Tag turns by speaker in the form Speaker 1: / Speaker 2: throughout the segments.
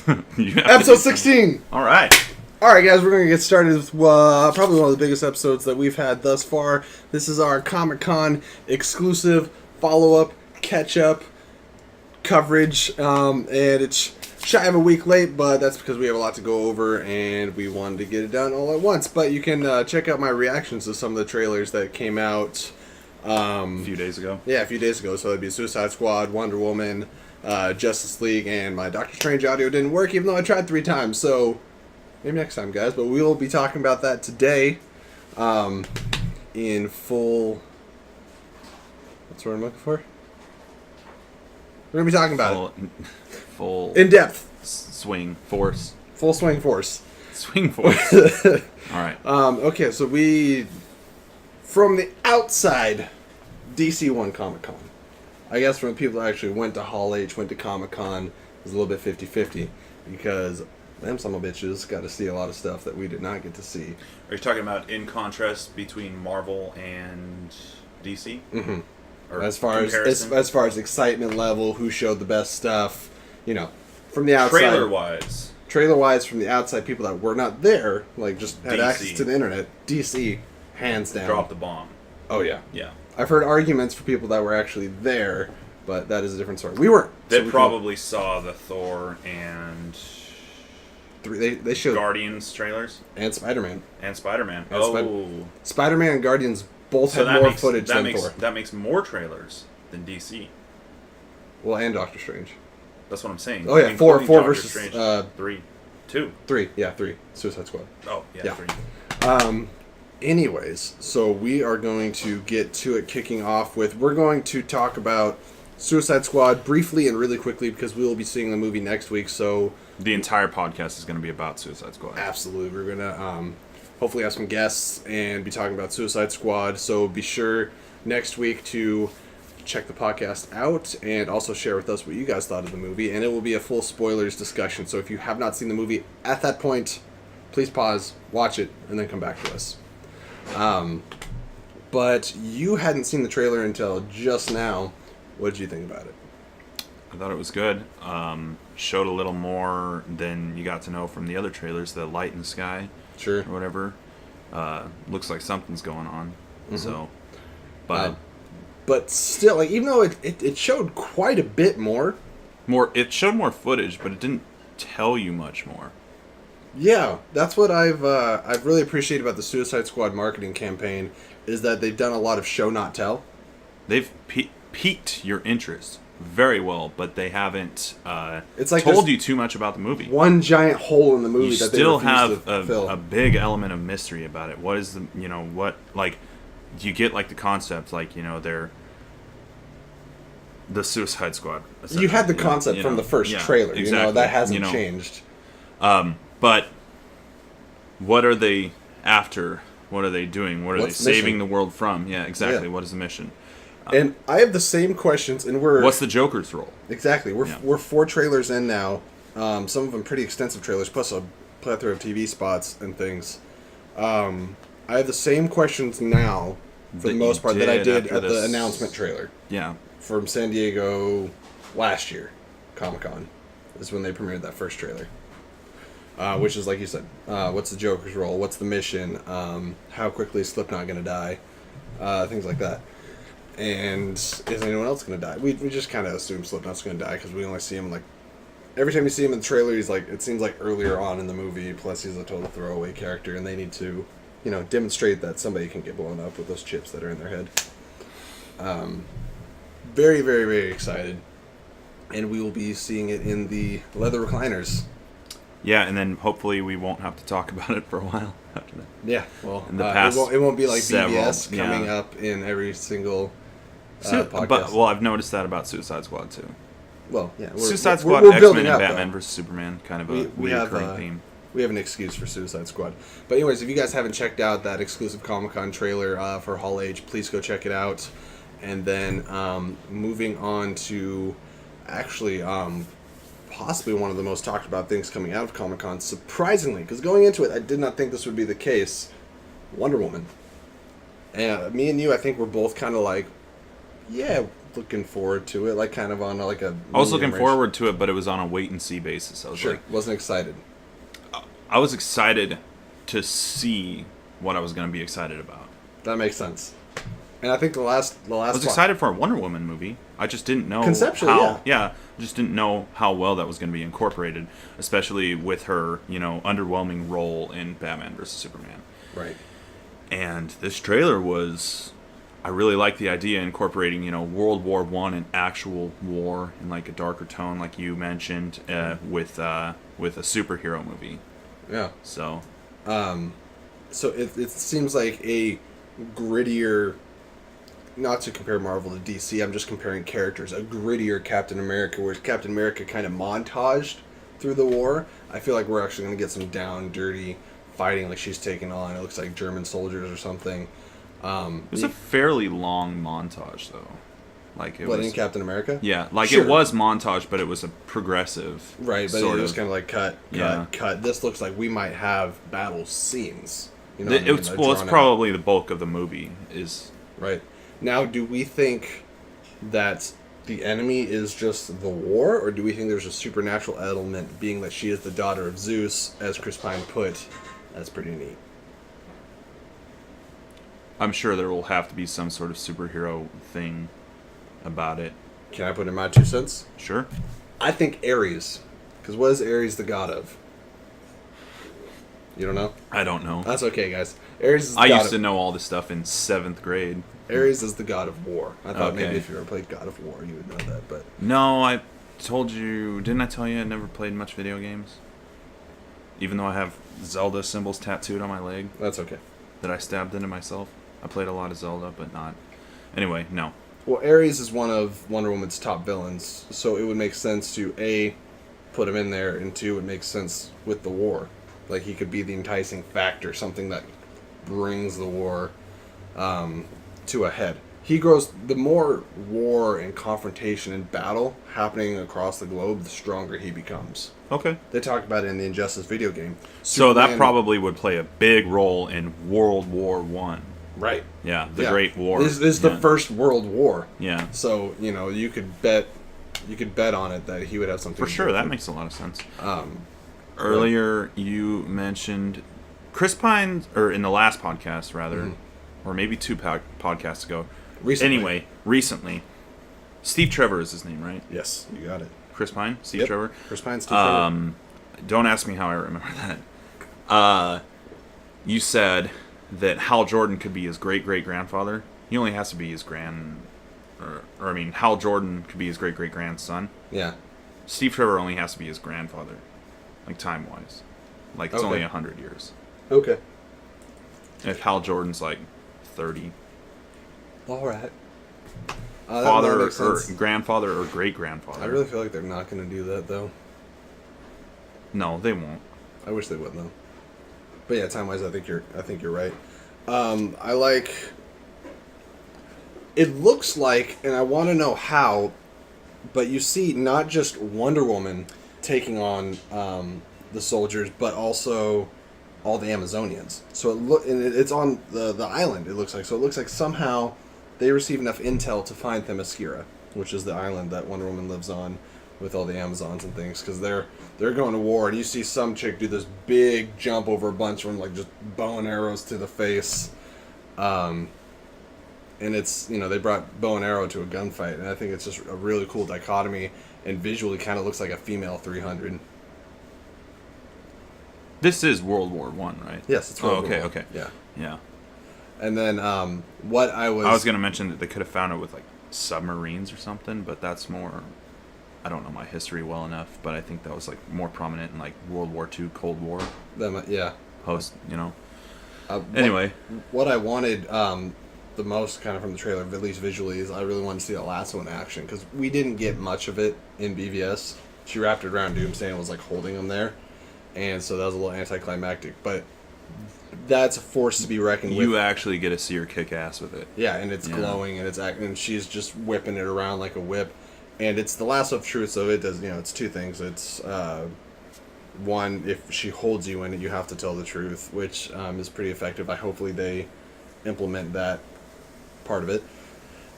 Speaker 1: Episode 16!
Speaker 2: Alright.
Speaker 1: Alright guys, we're going to get started with probably one of the biggest episodes that we've had thus far. This is our Comic-Con exclusive follow-up, catch-up coverage, and it's shy of a week late, but that's because we have a lot to go over and we wanted to get it done all at once. But you can check out my reactions to some of the trailers that came out
Speaker 2: a few days ago.
Speaker 1: Yeah, a few days ago. So it'd be Suicide Squad, Wonder Woman, Justice League, and my Doctor Strange audio didn't work even though I tried 3 times. So maybe next time, guys. But we will be talking about that today in full... What's the word I'm looking for? We're going to be talking about it.
Speaker 2: Full...
Speaker 1: In depth.
Speaker 2: Swing force.
Speaker 1: Full swing force.
Speaker 2: Swing force. Alright.
Speaker 1: Okay, so we... From the outside, DC won Comic-Con. I guess from the people that actually went to Hall H, went to Comic-Con, it was a little bit 50-50. Because them son of bitches got to see a lot of stuff that we did not get to see.
Speaker 2: Are you talking about in contrast between Marvel and DC?
Speaker 1: Mm-hmm.
Speaker 2: Or
Speaker 1: as far as excitement level, who showed the best stuff, you know, from the outside. Trailer-wise, from the outside, people that were not there, like just had access to the internet, DC, hands down.
Speaker 2: Drop the bomb.
Speaker 1: Oh, yeah.
Speaker 2: Yeah.
Speaker 1: I've heard arguments for people that were actually there, but that is a different story. We weren't.
Speaker 2: They probably saw the Thor and...
Speaker 1: They showed...
Speaker 2: Guardians trailers?
Speaker 1: And Spider-Man.
Speaker 2: And Spider-Man.
Speaker 1: Spider-Man and Guardians both had more footage than Thor.
Speaker 2: That makes more trailers than DC.
Speaker 1: Well, and Doctor Strange.
Speaker 2: That's what I'm saying.
Speaker 1: Oh, yeah. Four versus...
Speaker 2: Strange, 3. 2.
Speaker 1: 3. Yeah, 3. Suicide Squad.
Speaker 2: Oh, yeah. 3.
Speaker 1: Anyways, so we are going to get to it kicking off with... We're going to talk about Suicide Squad briefly and really quickly because we will be seeing the movie next week, so...
Speaker 2: The entire podcast is going to be about Suicide Squad.
Speaker 1: Absolutely. We're going to hopefully have some guests and be talking about Suicide Squad, so be sure next week to check the podcast out and also share with us what you guys thought of the movie, and it will be a full spoilers discussion, so if you have not seen the movie at that point, please pause, watch it, and then come back to us. But you hadn't seen the trailer until just now. What did you think about it?
Speaker 2: I thought it was good. Showed a little more than you got to know from the other trailers. The light in the sky,
Speaker 1: sure,
Speaker 2: or whatever. Looks like something's going on.
Speaker 1: Mm-hmm.
Speaker 2: So,
Speaker 1: but still, like, even though it showed quite a bit more,
Speaker 2: it showed more footage, but it didn't tell you much more.
Speaker 1: Yeah, that's what I've really appreciated about the Suicide Squad marketing campaign is that they've done a lot of show not tell.
Speaker 2: They've piqued your interest very well, but they haven't
Speaker 1: it's like
Speaker 2: told you too much about the movie.
Speaker 1: One giant hole in the movie
Speaker 2: you
Speaker 1: that
Speaker 2: still
Speaker 1: they
Speaker 2: have
Speaker 1: to fill.
Speaker 2: A big element of mystery about it. What is the what, like, you get like the concept, like, they're the Suicide Squad.
Speaker 1: You had the concept from the first trailer.
Speaker 2: Exactly.
Speaker 1: That hasn't changed.
Speaker 2: But what are they after? What are they doing? What are they saving the world from? Yeah, exactly. Yeah. What is the mission?
Speaker 1: And I have the same questions, and what's
Speaker 2: the Joker's role?
Speaker 1: Exactly. We're 4 trailers in now. Some of them pretty extensive trailers, plus a plethora of TV spots and things. I have the same questions now, for the most part, that I did at the announcement trailer.
Speaker 2: Yeah.
Speaker 1: From San Diego last year, Comic-Con, is when they premiered that first trailer. Which is, like you said, what's the Joker's role? What's the mission? How quickly is Slipknot going to die? Things like that. And is anyone else going to die? We just kind of assume Slipknot's going to die because we only see him, like, every time you see him in the trailer, he's like, it seems like earlier on in the movie, plus he's a total throwaway character, and they need to, demonstrate that somebody can get blown up with those chips that are in their head. Very, very, very excited. And we will be seeing it in the leather recliners.
Speaker 2: Yeah, and then hopefully we won't have to talk about it for a while after that.
Speaker 1: Yeah, well,
Speaker 2: in the past
Speaker 1: it won't be like BBS coming up in every single podcast.
Speaker 2: But I've noticed that about Suicide Squad too.
Speaker 1: Well, yeah,
Speaker 2: Suicide Squad, X-Men, and Batman vs Superman, kind of a recurring theme.
Speaker 1: We have an excuse for Suicide Squad. But anyways, if you guys haven't checked out that exclusive Comic-Con trailer for Hall H, please go check it out. And then moving on to actually possibly one of the most talked about things coming out of Comic-Con, surprisingly, because going into it, I did not think this would be the case, Wonder Woman. And me and you, I think we're both kind of like, Yeah, looking forward to it. Like kind of on like a.
Speaker 2: I was looking
Speaker 1: medium range.
Speaker 2: forward to it, but it was on a wait and see basis. I was
Speaker 1: Sure,
Speaker 2: like,
Speaker 1: wasn't excited.
Speaker 2: I was excited to see what I was going to be excited about.
Speaker 1: That makes sense. And I think the last.
Speaker 2: I was excited for a Wonder Woman movie. I just didn't know
Speaker 1: Conceptually,
Speaker 2: how.
Speaker 1: yeah.
Speaker 2: I just didn't know how well that was going to be incorporated, especially with her, underwhelming role in Batman vs Superman.
Speaker 1: Right.
Speaker 2: And this trailer was, I really like the idea incorporating, World War One and actual war in like a darker tone, like you mentioned, with a superhero movie.
Speaker 1: Yeah.
Speaker 2: So.
Speaker 1: So it seems like a grittier. Not to compare Marvel to DC, I'm just comparing characters. A grittier Captain America, whereas Captain America kind of montaged through the war. I feel like we're actually going to get some down, dirty fighting, like she's taking on. It looks like German soldiers or something.
Speaker 2: It was a fairly long montage, though. Like it was
Speaker 1: in Captain America.
Speaker 2: Yeah, like
Speaker 1: Sure.
Speaker 2: It was montage, but it was a progressive.
Speaker 1: Right, but it was kind of like cut. Cut. This looks like we might have battle scenes. You know,
Speaker 2: it's probably the bulk of the movie is
Speaker 1: right. Now, do we think that the enemy is just the war, or do we think there's a supernatural element, being that she is the daughter of Zeus, as Chris Pine put? That's pretty neat.
Speaker 2: I'm sure there will have to be some sort of superhero thing about it.
Speaker 1: Can I put in my 2 cents?
Speaker 2: Sure.
Speaker 1: I think Ares. Because what is Ares the god of? You don't know?
Speaker 2: I don't know.
Speaker 1: That's okay, guys. Ares is the
Speaker 2: I
Speaker 1: god
Speaker 2: used to know all this stuff in 7th grade.
Speaker 1: Ares is the god of war. I thought
Speaker 2: Okay.
Speaker 1: maybe if you ever played God of War, you would know that, but...
Speaker 2: No, I told you... Didn't I tell you I never played much video games? Even though I have Zelda symbols tattooed on my leg
Speaker 1: That's okay.
Speaker 2: that I stabbed into myself. I played a lot of Zelda, but not... Anyway, no.
Speaker 1: Well, Ares is one of Wonder Woman's top villains, so it would make sense to, A, put him in there, and 2, it makes sense with the war. Like, he could be the enticing factor, something that brings the war to a head. He grows... The more war and confrontation and battle happening across the globe, the stronger he becomes.
Speaker 2: Okay.
Speaker 1: They talk about it in the Injustice video game.
Speaker 2: So that
Speaker 1: Superman-
Speaker 2: probably would play a big role in World War One.
Speaker 1: Right.
Speaker 2: Yeah, the Great War.
Speaker 1: This is the first World War.
Speaker 2: Yeah.
Speaker 1: So, you could bet on it that he would have something
Speaker 2: For
Speaker 1: to
Speaker 2: sure,
Speaker 1: do
Speaker 2: that
Speaker 1: with
Speaker 2: makes a lot of sense.
Speaker 1: it.
Speaker 2: Earlier, you mentioned Chris Pine, or in the last podcast, rather, or maybe 2 podcasts ago. Recently. Steve Trevor is his name, right?
Speaker 1: Yes, you got it.
Speaker 2: Chris Pine? Steve Trevor?
Speaker 1: Chris Pine, Steve Trevor.
Speaker 2: Don't ask me how I remember that. You said that Hal Jordan could be his great-great-grandfather. He only has to be his Hal Jordan could be his great-great-grandson.
Speaker 1: Yeah.
Speaker 2: Steve Trevor only has to be his grandfather, like time-wise. Like, it's only 100 years.
Speaker 1: Okay.
Speaker 2: If Hal Jordan's, like, 30.
Speaker 1: All right.
Speaker 2: Father or grandfather or great-grandfather.
Speaker 1: I really feel like they're not going to do that, though.
Speaker 2: No, they won't.
Speaker 1: I wish they would, though. But yeah, time-wise, I think you're right. I like... It looks like, and I want to know how, but you see not just Wonder Woman taking on the soldiers, but also all the Amazonians. So it's on the island, it looks like. So it looks like somehow they receive enough intel to find Themyscira, which is the island that Wonder Woman lives on with all the Amazons and things, because they're going to war, and you see some chick do this big jump over a bunch of them, like just bow and arrows to the face. And it's, they brought bow and arrow to a gunfight, and I think it's just a really cool dichotomy, and visually kind of looks like a female 300.
Speaker 2: This is World War One, right?
Speaker 1: Yes, it's World War I.
Speaker 2: Okay.
Speaker 1: Yeah.
Speaker 2: Yeah.
Speaker 1: And then what I was
Speaker 2: going to mention that they could have found it with, like, submarines or something, but that's more... I don't know my history well enough, but I think that was, like, more prominent in, like, World War II, Cold War.
Speaker 1: Yeah.
Speaker 2: Post, Anyway.
Speaker 1: What I wanted the most kind of from the trailer, at least visually, is I really wanted to see that lasso in action, because we didn't get much of it in BVS. She wrapped it around Doomsday and was, like, holding him there, and so that was a little anticlimactic, but that's a force to be reckoned with.
Speaker 2: You actually get to see her kick ass with it.
Speaker 1: Yeah, and it's glowing, and and she's just whipping it around like a whip. And it's the lasso of truth, so it does, it's 2 things. It's, one, if she holds you in it, you have to tell the truth, which is pretty effective. Hopefully they implement that part of it.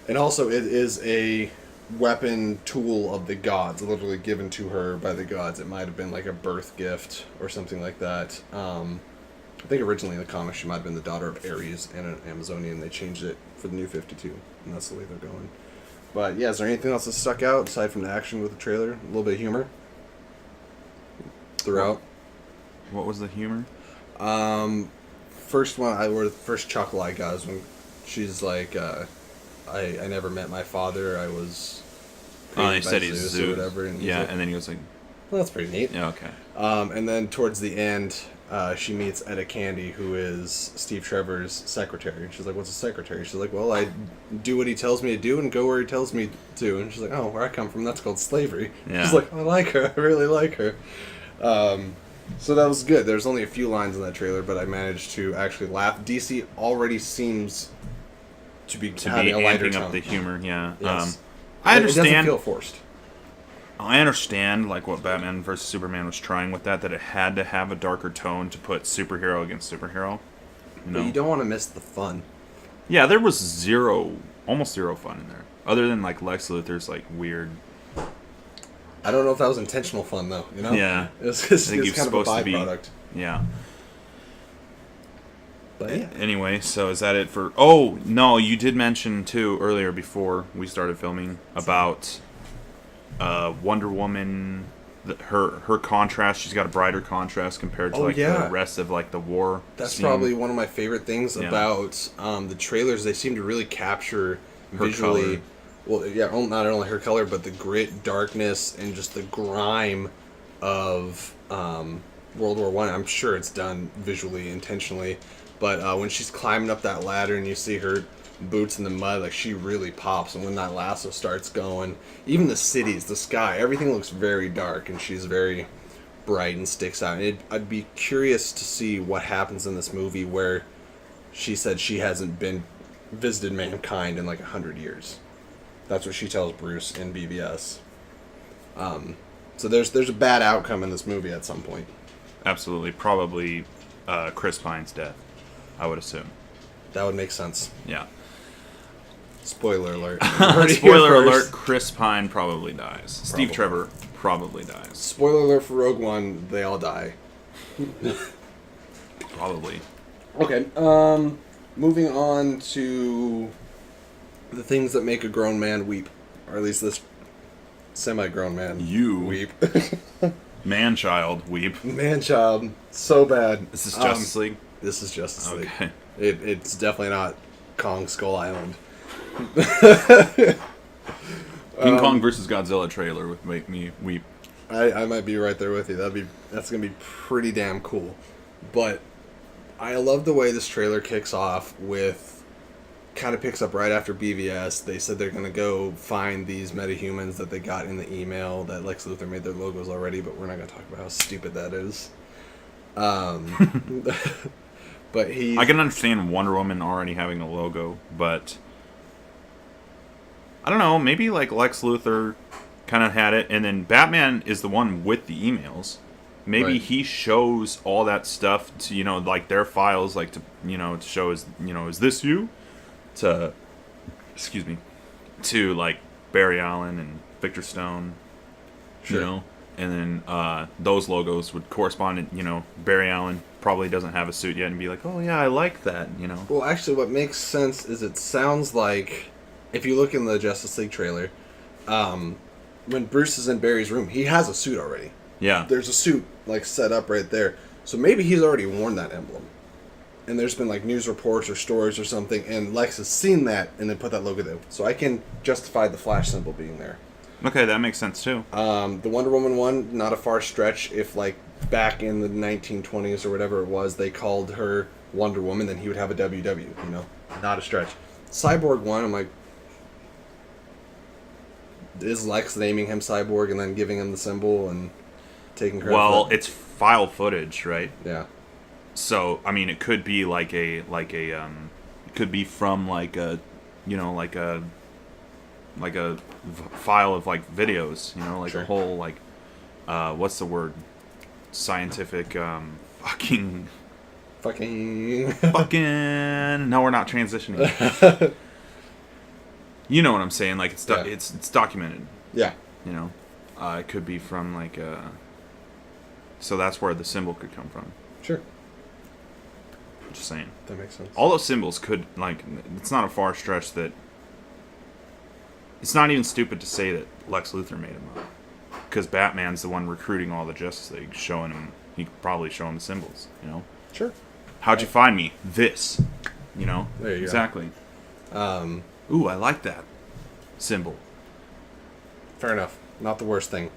Speaker 1: And also, it is a weapon tool of the gods, literally given to her by the gods. It might have been like a birth gift or something like that. I think originally in the comics she might have been the daughter of Ares and an Amazonian. They changed it for the New 52, and that's the way they're going. But yeah, is there anything else that stuck out aside from the action with the trailer? A little bit of humor throughout.
Speaker 2: What was the humor?
Speaker 1: First one, or the first chuckle I got is when she's like, I never met my father. I was.
Speaker 2: Oh, he said he's
Speaker 1: Zeus
Speaker 2: Zeus.
Speaker 1: or whatever. And
Speaker 2: yeah,
Speaker 1: like,
Speaker 2: and then he was like,
Speaker 1: well, that's pretty neat.
Speaker 2: yeah, okay.
Speaker 1: And then towards the end, she meets Etta Candy, who is Steve Trevor's secretary. And she's like, what's a secretary? She's like, well, I do what he tells me to do and go where he tells me to. And she's like, oh, where I come from, that's called slavery.
Speaker 2: Yeah.
Speaker 1: She's like, I like her. I really like her. So that was good. There's only a few lines in that trailer, but I managed to actually laugh. DC already seems to be having a lighter
Speaker 2: amping
Speaker 1: tone.
Speaker 2: up the humor, yeah.
Speaker 1: Yes.
Speaker 2: I
Speaker 1: It doesn't
Speaker 2: understand.
Speaker 1: feel forced.
Speaker 2: I understand like what Batman vs Superman was trying with that it had to have a darker tone to put superhero against superhero. You know?
Speaker 1: But you don't want to miss the fun.
Speaker 2: Yeah, there was almost zero fun in there, other than like Lex Luthor's like weird.
Speaker 1: I don't know if that was intentional fun, though. You know?
Speaker 2: Yeah,
Speaker 1: It was
Speaker 2: I think
Speaker 1: kind
Speaker 2: you're
Speaker 1: of a
Speaker 2: supposed to be.
Speaker 1: byproduct.
Speaker 2: Yeah.
Speaker 1: But yeah.
Speaker 2: Anyway, so is that it for? Oh no, you did mention too earlier before we started filming about Wonder Woman. Her contrast. She's got a brighter contrast compared to the rest of like the war.
Speaker 1: That's
Speaker 2: scene.
Speaker 1: probably one of my favorite things about the trailers. They seem to really capture
Speaker 2: Her
Speaker 1: visually.
Speaker 2: color.
Speaker 1: Well, yeah, not only her color, but the grit, darkness, and just the grime of World War One. I'm sure it's done visually, intentionally. But when she's climbing up that ladder and you see her boots in the mud, like she really pops. And when that lasso starts going, even the cities, the sky, everything looks very dark, and she's very bright and sticks out. And I'd be curious to see what happens in this movie where she said she hasn't visited mankind in like 100 years. That's what she tells Bruce in BVS. So there's a bad outcome in this movie at some point.
Speaker 2: Absolutely, probably Chris Pine's death. I would assume.
Speaker 1: That would make sense.
Speaker 2: Yeah.
Speaker 1: Spoiler alert.
Speaker 2: Spoiler alert: Chris Pine probably dies. Steve Trevor probably dies.
Speaker 1: Spoiler alert for Rogue One: they all die.
Speaker 2: Probably.
Speaker 1: Okay. Moving on to the things that make a grown man weep, or at least this semi-grown man weep.
Speaker 2: Man-child weep.
Speaker 1: Man-child, so bad.
Speaker 2: This is Justice League.
Speaker 1: This is Justice League.
Speaker 2: Okay.
Speaker 1: It's definitely not Kong Skull Island.
Speaker 2: King Kong versus Godzilla trailer would make me weep.
Speaker 1: I might be right there with you. That's gonna be pretty damn cool. But I love the way this trailer kicks off with, kind of picks up right after BVS. They said they're gonna go find these metahumans that they got in the email that Lex Luthor made their logos already, but we're not gonna talk about how stupid that is. But
Speaker 2: I can understand Wonder Woman already having a logo, but I don't know, maybe like Lex Luthor kind of had it, and then Batman is the one with the emails. Maybe
Speaker 1: Right.
Speaker 2: he shows all that stuff to, like their files, like to, to show is this you? To, excuse me, to like Barry Allen and Victor Stone,
Speaker 1: Sure.
Speaker 2: and then those logos would correspond to, Barry Allen probably doesn't have a suit yet and be like, oh yeah, I like that,
Speaker 1: Well, actually, what makes sense is it sounds like, if you look in the Justice League trailer, when Bruce is in Barry's room, he has a suit already.
Speaker 2: Yeah.
Speaker 1: There's a suit like set up right there, so maybe he's already worn that emblem. And there's been like news reports or stories or something, and Lex has seen that and then put that logo there. So I can justify the Flash symbol being there.
Speaker 2: Okay, that makes sense too.
Speaker 1: The Wonder Woman one, not a far stretch. If like back in the 1920s or whatever it was, they called her Wonder Woman, then he would have a WW. Not a stretch. Cyborg one, I'm like, is Lex naming him Cyborg and then giving him the symbol and taking credit?
Speaker 2: Well,
Speaker 1: for it?
Speaker 2: it's file footage, right?
Speaker 1: Yeah.
Speaker 2: So I mean, it could be it could be from like a file of like videos, like
Speaker 1: Sure.
Speaker 2: a whole like what's the word? Scientific fucking no, we're not transitioning. You know what I'm saying? Like
Speaker 1: Yeah.
Speaker 2: it's documented.
Speaker 1: Yeah.
Speaker 2: You know, it could be from like so that's where the symbol could come from.
Speaker 1: Sure.
Speaker 2: Just saying.
Speaker 1: That makes sense.
Speaker 2: All those symbols could, like, it's not a far stretch that it's not even stupid to say that Lex Luthor made them up, because Batman's the one recruiting all the Justice League, showing him. He could probably show him the symbols. You know.
Speaker 1: Sure.
Speaker 2: How'd you find me? This. You know.
Speaker 1: There you go.
Speaker 2: Exactly. Ooh, I like that symbol.
Speaker 1: Fair enough. Not the worst thing.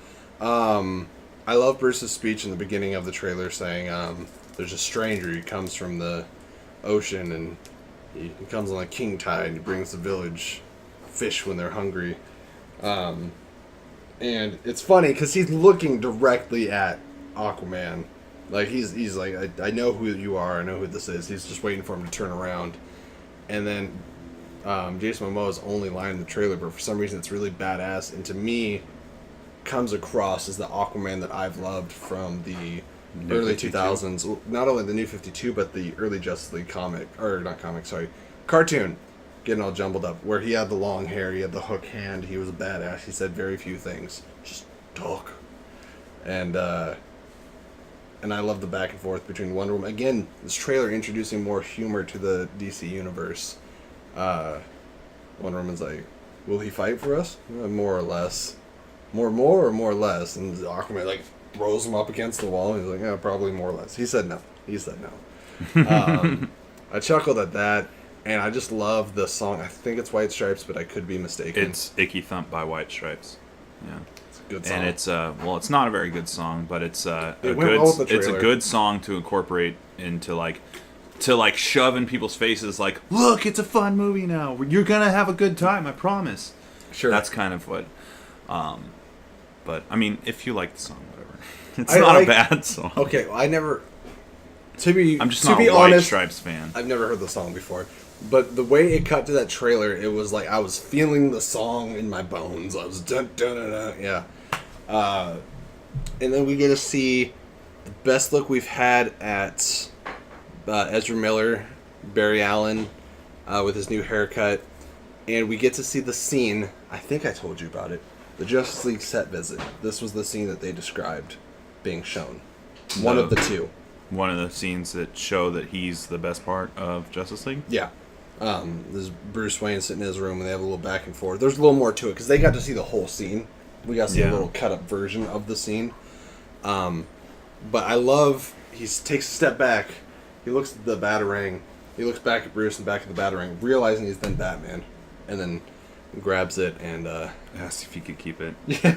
Speaker 1: I love Bruce's speech in the beginning of the trailer saying, there's a stranger. He comes from the ocean, and he comes on a king tide, and he brings the village fish when they're hungry. And it's funny, because he's looking directly at Aquaman. Like, he's like, I know who you are, I know who this is. He's just waiting for him to turn around. And then Jason Momoa's only line in the trailer, but for some reason it's really badass, and to me comes across as the Aquaman that I've loved from the
Speaker 2: New
Speaker 1: early
Speaker 2: 52.
Speaker 1: 2000s. Not only the New 52, but the early Justice League cartoon, getting all jumbled up, where he had the long hair, he had the hook hand, he was a badass, he said very few things, just talk. And I love the back and forth between Wonder Woman. Again, this trailer introducing more humor to the DC universe. Wonder Woman's like, will he fight for us? More or less. More or more or less. And Aquaman like throws him up against the wall. And he's like, yeah, probably more or less. He said no. I chuckled at that, and I just love the song. I think it's White Stripes, but I could be mistaken.
Speaker 2: It's Icky Thump by White Stripes. Yeah.
Speaker 1: It's a good song.
Speaker 2: And it's well, it's not a very good song, but it's a
Speaker 1: It
Speaker 2: good
Speaker 1: went well with the
Speaker 2: it's a
Speaker 1: trailer.
Speaker 2: good song to incorporate into like shove in people's faces like, look, it's a fun movie now. You're gonna have a good time, I promise.
Speaker 1: Sure.
Speaker 2: That's kind of what but I mean, if you like the song, whatever. It's
Speaker 1: I
Speaker 2: not
Speaker 1: like-
Speaker 2: a bad song.
Speaker 1: Okay, well, I never. I'm
Speaker 2: just
Speaker 1: to
Speaker 2: not
Speaker 1: be
Speaker 2: a White
Speaker 1: honest,
Speaker 2: Stripes fan.
Speaker 1: I've never heard the song before, but the way it cut to that trailer, it was like I was feeling the song in my bones. I was dun dun dun dun, yeah. And then we get to see the best look we've had at Ezra Miller, Barry Allen, with his new haircut, and we get to see the scene. I think I told you about it. The Justice League set visit. This was the scene that they described being shown. One of the two.
Speaker 2: One of the scenes that show that he's the best part of Justice League.
Speaker 1: Yeah. There's Bruce Wayne sitting in his room, and they have a little back and forth. There's a little more to it, because they got to see the whole scene. We got to see a little cut-up version of the scene. But I love, he takes a step back, he looks at the Batarang, he looks back at Bruce and back at the Batarang, realizing he's been Batman, and then grabs it and...
Speaker 2: Asked if he could keep it.
Speaker 1: Yeah.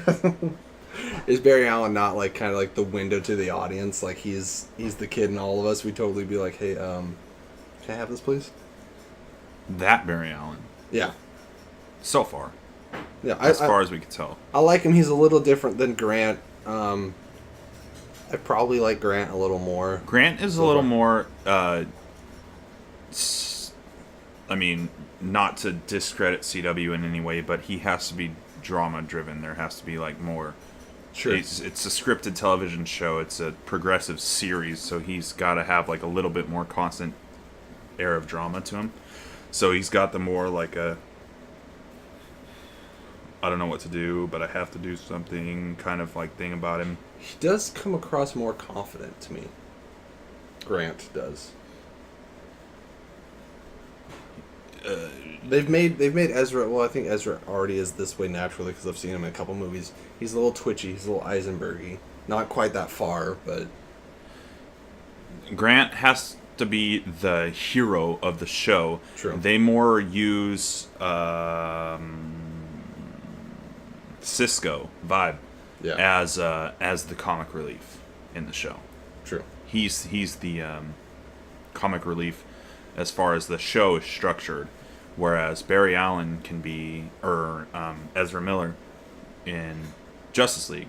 Speaker 1: Is Barry Allen not like kind of like the window to the audience? Like he's the kid in all of us. We'd totally be like, hey, can I have this, please?
Speaker 2: That Barry Allen.
Speaker 1: Yeah.
Speaker 2: So far.
Speaker 1: Yeah.
Speaker 2: As far as we could tell.
Speaker 1: I like him. He's a little different than Grant. I probably like Grant a little more.
Speaker 2: Grant is a little more, I mean, not to discredit CW in any way, but he has to be drama driven. There has to be like more.
Speaker 1: Sure.
Speaker 2: It's a scripted television show. It's a progressive series, so he's got to have like a little bit more constant air of drama to him. So he's got the more like a I don't know what to do, but I have to do something kind of like thing about him.
Speaker 1: He does come across more confident to me. Grant does. They've made Ezra. Well, I think Ezra already is this way naturally because I've seen him in a couple movies. He's a little twitchy. He's a little Eisenberg-y. Not quite that far, but
Speaker 2: Grant has to be the hero of the show.
Speaker 1: True.
Speaker 2: They more use Cisco vibe as the comic relief in the show.
Speaker 1: True.
Speaker 2: He's the comic relief as far as the show is structured, whereas Barry Allen can be, or Ezra Miller in Justice League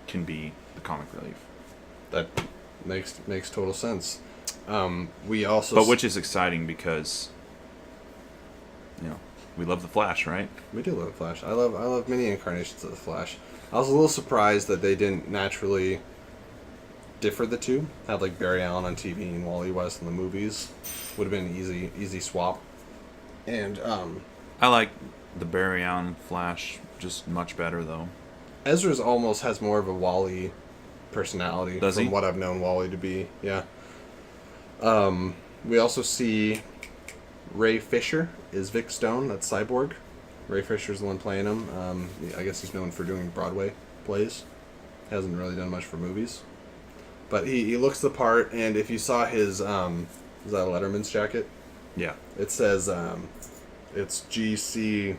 Speaker 2: can be the comic relief.
Speaker 1: That makes total sense. We also,
Speaker 2: But which is exciting because, we love the Flash, right?
Speaker 1: we do love Flash. I love many incarnations of the Flash. I was a little surprised that they didn't naturally differ the two. Have like Barry Allen on TV and Wally West in the movies would have been an easy swap. And
Speaker 2: I like the Barry Allen Flash just much better though.
Speaker 1: Ezra's almost has more of a Wally personality
Speaker 2: Does
Speaker 1: from
Speaker 2: he?
Speaker 1: what I've known Wally to be. Yeah. We also see Ray Fisher is Vic Stone. That's Cyborg. Ray Fisher's the one playing him. I guess he's known for doing Broadway plays. Hasn't really done much for movies. But he looks the part, and if you saw his, is that a Letterman's jacket?
Speaker 2: Yeah.
Speaker 1: It says, it's GC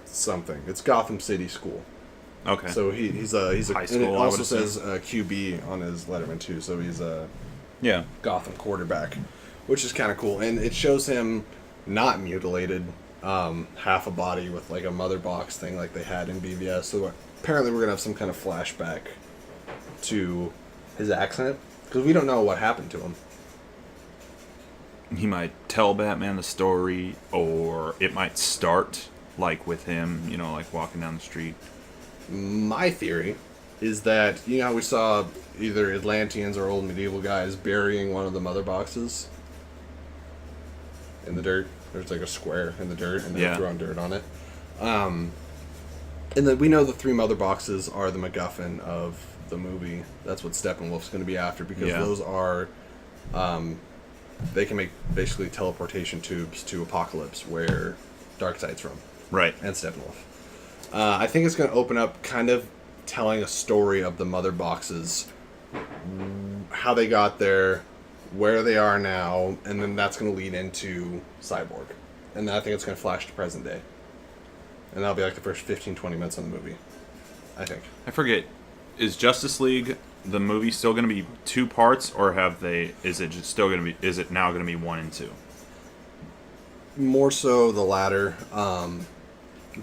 Speaker 1: something. It's Gotham City School.
Speaker 2: Okay.
Speaker 1: So he's a
Speaker 2: High
Speaker 1: and
Speaker 2: school,
Speaker 1: it
Speaker 2: I
Speaker 1: also
Speaker 2: would
Speaker 1: says QB on his Letterman too. So he's a
Speaker 2: yeah.
Speaker 1: Gotham quarterback, which is kind of cool, and it shows him not mutilated, half a body with like a mother box thing like they had in BVS. So apparently we're gonna have some kind of flashback to his accident because we don't know what happened to him.
Speaker 2: He might tell Batman the story, or it might start like with him, you know, like walking down the street.
Speaker 1: My theory is that, you know how we saw either Atlanteans or old medieval guys burying one of the mother boxes in the dirt. There's like a square in the dirt, and they're throwing dirt on it. And then we know the 3 mother boxes are the MacGuffin of the movie. That's what Steppenwolf's going to be after, because those are... they can make basically teleportation tubes to Apocalypse, where Darkseid's from.
Speaker 2: Right.
Speaker 1: And Steppenwolf. I think it's going to open up kind of telling a story of the mother boxes, how they got there, where they are now, and then that's going to lead into Cyborg. And then I think it's going to flash to present day. And that'll be like the first 15-20 minutes of the movie, I think.
Speaker 2: I forget, is Justice League the movie still going to be 2 parts, or is it now going to be 1 and 2?
Speaker 1: More so the latter.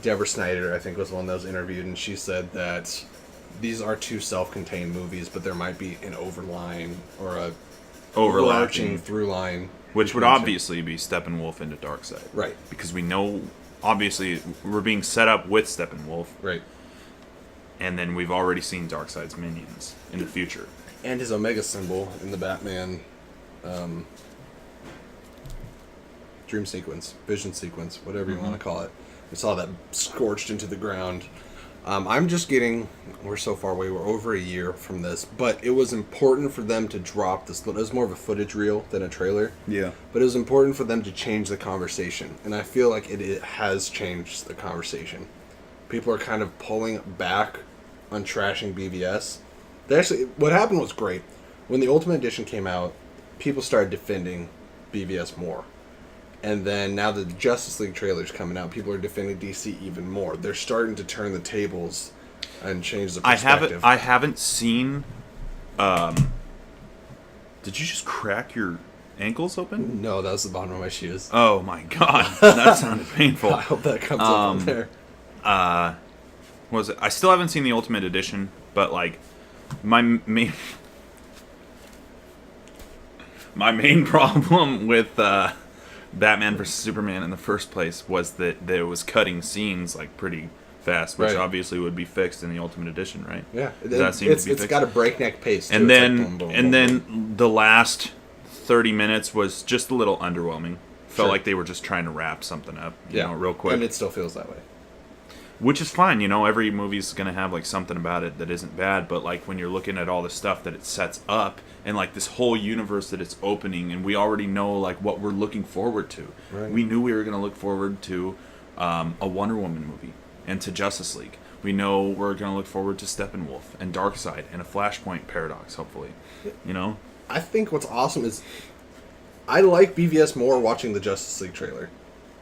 Speaker 1: Deborah Snyder, I think, was the one that was interviewed, and she said that these are 2 self-contained movies, but there might be an overline or a overarching through line.
Speaker 2: Which would obviously be Steppenwolf into Darkseid.
Speaker 1: Right.
Speaker 2: Because we know, obviously, we're being set up with Steppenwolf.
Speaker 1: Right.
Speaker 2: And then we've already seen Darkseid's minions in the future.
Speaker 1: And his Omega symbol in the Batman dream sequence, vision sequence, whatever you want to call it. We saw that scorched into the ground. We're so far away, we're over a year from this, but it was important for them to drop this. It was more of a footage reel than a trailer.
Speaker 2: Yeah.
Speaker 1: But it was important for them to change the conversation, and I feel like it has changed the conversation. People are kind of pulling back on trashing BVS. What happened was great. When the Ultimate Edition came out, people started defending BVS more. And then now that the Justice League trailer's coming out, people are defending DC even more. They're starting to turn the tables and change the perspective.
Speaker 2: I haven't seen... did you just crack your ankles open?
Speaker 1: No, that was the bottom of my shoes.
Speaker 2: Oh my god, that sounded painful.
Speaker 1: I hope that comes up on there.
Speaker 2: What was it? I still haven't seen the Ultimate Edition, but like my main problem with Batman vs Superman in the first place was that there was cutting scenes like pretty fast, which obviously would be fixed in the Ultimate Edition, right?
Speaker 1: Yeah,
Speaker 2: It's
Speaker 1: got a breakneck pace.
Speaker 2: And then the last 30 minutes was just a little underwhelming. Felt like they were just trying to wrap something up, you know, real quick.
Speaker 1: And it still feels that way.
Speaker 2: Which is fine, you know, every movie's going to have, like, something about it that isn't bad, but, like, when you're looking at all the stuff that it sets up, and, like, this whole universe that it's opening, and we already know, like, what we're looking forward to.
Speaker 1: Right.
Speaker 2: We knew we were going to look forward to a Wonder Woman movie, and to Justice League. We know we're going to look forward to Steppenwolf, and Darkseid, and a Flashpoint paradox, hopefully. You know?
Speaker 1: I think what's awesome is I like BVS more watching the Justice League trailer.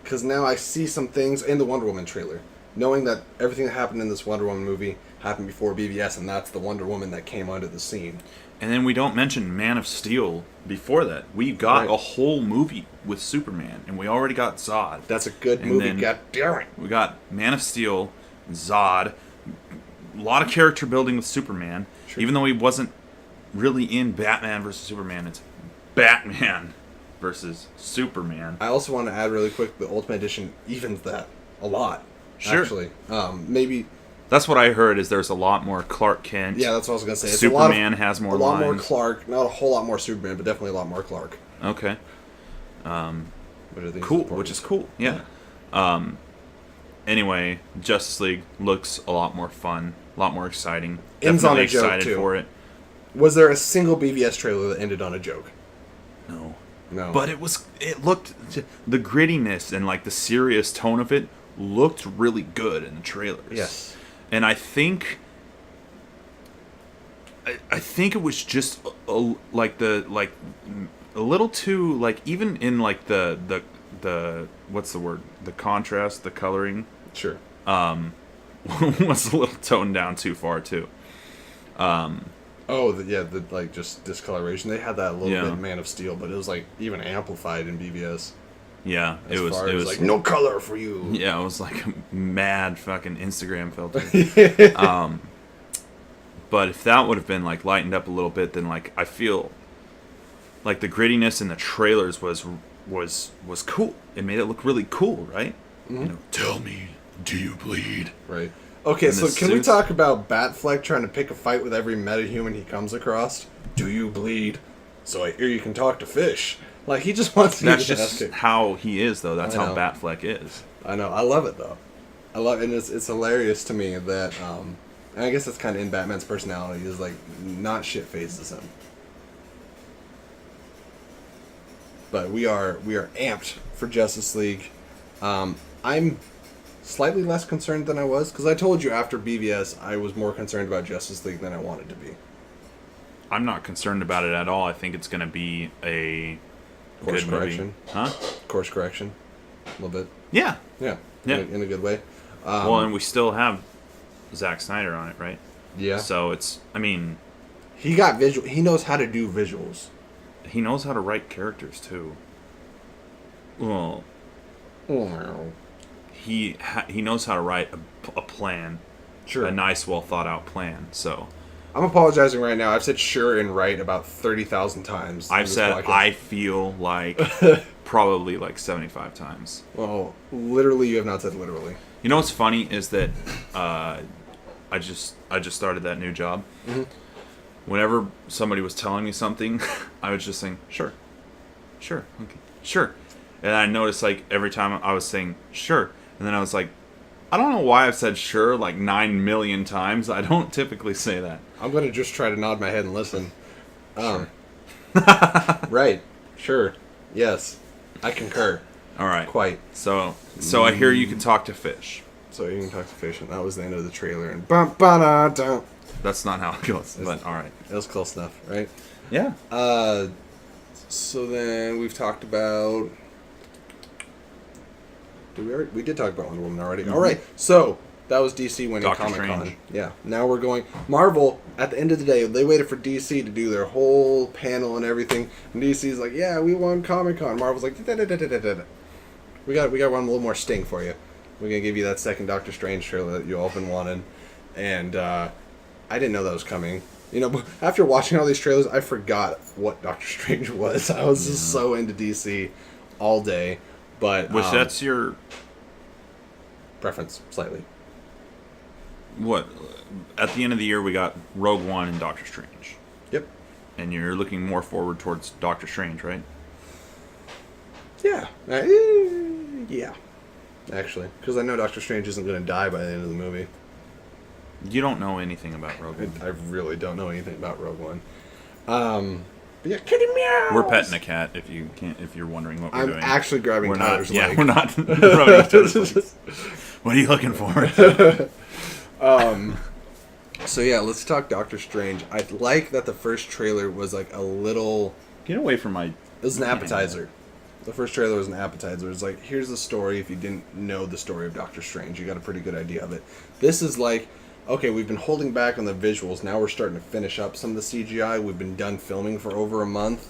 Speaker 1: Because now I see some things in the Wonder Woman trailer. Knowing that everything that happened in this Wonder Woman movie happened before BVS, and that's the Wonder Woman that came onto the scene.
Speaker 2: And then we don't mention Man of Steel before that. We got a whole movie with Superman, and we already got Zod.
Speaker 1: That's a good movie, God damn it.
Speaker 2: We got Man of Steel, Zod, a lot of character building with Superman. Sure. Even though he wasn't really in Batman versus Superman, it's Batman versus Superman.
Speaker 1: I also want to add really quick, the Ultimate Edition evens that a lot.
Speaker 2: Sure.
Speaker 1: Actually, maybe
Speaker 2: that's what I heard. Is there's a lot more Clark Kent.
Speaker 1: Yeah, that's what I was gonna say.
Speaker 2: Superman has more lines.
Speaker 1: A lot more Clark. Not a whole lot more Superman, but definitely a lot more Clark.
Speaker 2: Okay.
Speaker 1: Which
Speaker 2: cool. Which is cool. Yeah. anyway, Justice League looks a lot more fun, a lot more exciting.
Speaker 1: Ends on
Speaker 2: Definitely
Speaker 1: a joke,
Speaker 2: excited
Speaker 1: too.
Speaker 2: for it.
Speaker 1: Was there a single BVS trailer that ended on a joke?
Speaker 2: No.
Speaker 1: No.
Speaker 2: But it looked, the grittiness and like the serious tone of it looked really good in the trailers.
Speaker 1: Yes.
Speaker 2: And I think it was just like a little too, like, even in like the what's the word, the contrast, the coloring
Speaker 1: Sure.
Speaker 2: was a little toned down too far too.
Speaker 1: The like just discoloration. They had that a little
Speaker 2: Yeah.
Speaker 1: bit in Man of Steel, but it was like even amplified in BVS.
Speaker 2: Yeah,
Speaker 1: As
Speaker 2: it
Speaker 1: far
Speaker 2: was
Speaker 1: as, like no color for you.
Speaker 2: Yeah, it was like a mad fucking Instagram filter. But if that would have been like lightened up a little bit, then like I feel like the grittiness in the trailers was cool. It made it look really cool, right?
Speaker 1: Mm-hmm.
Speaker 2: You know, tell me, do you bleed?
Speaker 1: Right. Okay,
Speaker 2: And
Speaker 1: so
Speaker 2: the
Speaker 1: can we
Speaker 2: suits-
Speaker 1: talk about Batfleck trying to pick a fight with every metahuman he comes across? Do you bleed? So I hear you can talk to fish. Like, he just wants to
Speaker 2: That's
Speaker 1: get his ass
Speaker 2: just
Speaker 1: kicked.
Speaker 2: how he is, though. That's
Speaker 1: I
Speaker 2: how
Speaker 1: know.
Speaker 2: Batfleck is.
Speaker 1: I know. I love it, though. I love it, and it's hilarious to me that, and I guess that's kind of in Batman's personality, is, like, not shit phases him. But we are amped for Justice League. I'm slightly less concerned than I was, because I told you after BVS I was more concerned about Justice League than I wanted to be.
Speaker 2: I'm not concerned about it at all. I think it's going to be a
Speaker 1: Course
Speaker 2: good
Speaker 1: correction.
Speaker 2: movie. Huh?
Speaker 1: Course correction. A little bit.
Speaker 2: Yeah.
Speaker 1: Yeah.
Speaker 2: Yeah.
Speaker 1: In a good way.
Speaker 2: Well, and we still have Zack Snyder on it, right?
Speaker 1: Yeah.
Speaker 2: So it's, I mean,
Speaker 1: He got visual. He knows how to do visuals.
Speaker 2: he knows how to write characters too. Well, he knows how to write a plan,
Speaker 1: Sure.
Speaker 2: a nice, well thought out plan. So
Speaker 1: I'm apologizing right now. I've said sure and right about 30,000 times. in
Speaker 2: I've
Speaker 1: this
Speaker 2: said
Speaker 1: podcast.
Speaker 2: I feel like probably like 75 times.
Speaker 1: Well, literally, you have not said literally.
Speaker 2: You know what's funny is that I just started that new job.
Speaker 1: Mm-hmm.
Speaker 2: Whenever somebody was telling me something, I was just saying sure, okay, sure, and I noticed like every time I was saying sure, and then I was like, I don't know why I've said sure like 9 million times. I don't typically say that.
Speaker 1: I'm going to just try to nod my head and listen. Right. Sure. Yes. I concur.
Speaker 2: All right.
Speaker 1: Quite.
Speaker 2: So I hear you can talk to fish.
Speaker 1: So you can talk to fish, and that was the end of the trailer. And bum, ba-da-da.
Speaker 2: That's not how it goes, but all right.
Speaker 1: It was close enough, right?
Speaker 2: Yeah.
Speaker 1: So then we've talked about. We did talk about Wonder Woman already.
Speaker 2: Mm-hmm.
Speaker 1: All right. So that was DC winning
Speaker 2: Doctor
Speaker 1: Comic-Con.
Speaker 2: Strange.
Speaker 1: Yeah. Now we're going Marvel. At the end of the day, they waited for DC to do their whole panel and everything. And DC's like, yeah, we won Comic-Con. Marvel's like, da-da-da-da-da-da. We got one little more sting for you. We're gonna give you that second Doctor Strange trailer that you all been wanting. And I didn't know that was coming. You know, after watching all these trailers, I forgot what Doctor Strange was. I was just so into DC all day. But
Speaker 2: Which that's your
Speaker 1: preference, slightly.
Speaker 2: what? At the end of the year, we got Rogue One and Doctor Strange,
Speaker 1: Yep.
Speaker 2: and you're looking more forward towards Doctor Strange, right?
Speaker 1: Yeah. Yeah. Actually, because I know Doctor Strange isn't going to die by the end of the movie.
Speaker 2: You don't know anything about Rogue One.
Speaker 1: I really don't know anything about Rogue One. But yeah, kitty meows.
Speaker 2: We're petting a cat. If you're wondering what we're
Speaker 1: I'm
Speaker 2: doing,
Speaker 1: actually grabbing
Speaker 2: we're
Speaker 1: Tyler's
Speaker 2: not. Yeah,
Speaker 1: leg.
Speaker 2: we're not rubbing each other's legs. What are you looking for?
Speaker 1: So yeah, let's talk Doctor Strange. I like that the first trailer was like a little.
Speaker 2: Get away from my.
Speaker 1: It was an appetizer. The first trailer was an appetizer. It's like, here's the story. If you didn't know the story of Doctor Strange, you got a pretty good idea of it. This is like, okay, we've been holding back on the visuals. Now we're starting to finish up some of the CGI. We've been done filming for over a month.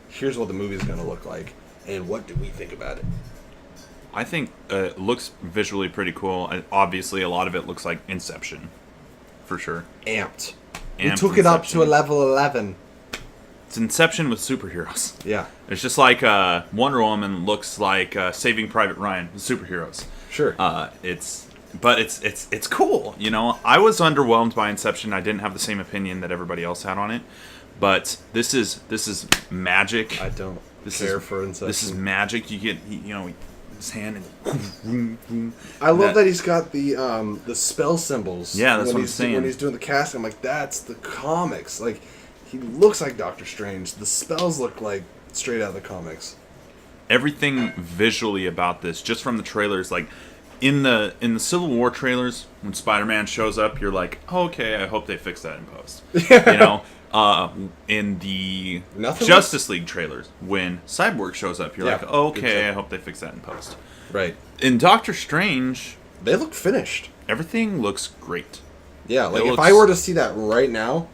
Speaker 1: Here's what the movie's going to look like. And what do we think about it?
Speaker 2: I think it looks visually pretty cool. And obviously, a lot of it looks like Inception, for sure.
Speaker 1: Amped. We
Speaker 2: Amped
Speaker 1: took it up to a
Speaker 2: Inception.
Speaker 1: level 11.
Speaker 2: It's Inception with superheroes.
Speaker 1: Yeah.
Speaker 2: It's just like Wonder Woman looks like Saving Private Ryan with superheroes.
Speaker 1: Sure.
Speaker 2: It's cool. You know, I was underwhelmed by Inception. I didn't have the same opinion that everybody else had on it. But this is magic.
Speaker 1: I don't
Speaker 2: This
Speaker 1: care
Speaker 2: is,
Speaker 1: for Inception.
Speaker 2: This is magic. You get his hand and
Speaker 1: I love that he's got the spell symbols.
Speaker 2: Yeah, that's
Speaker 1: when
Speaker 2: what I'm
Speaker 1: he's,
Speaker 2: saying.
Speaker 1: When he's doing the casting, I'm like, that's the comics. Like, he looks like Doctor Strange. The spells look like straight out of the comics.
Speaker 2: everything visually about this, just from the trailers, like in the Civil War trailers, when Spider-Man shows up, you're like, oh, okay, I hope they fix that in post. You know, in the Justice League trailers, when Cyborg shows up, you're like, oh, okay, I hope they fix that in post.
Speaker 1: Right.
Speaker 2: In Doctor Strange,
Speaker 1: they look finished.
Speaker 2: Everything looks great.
Speaker 1: Yeah, like if I were to see that right now,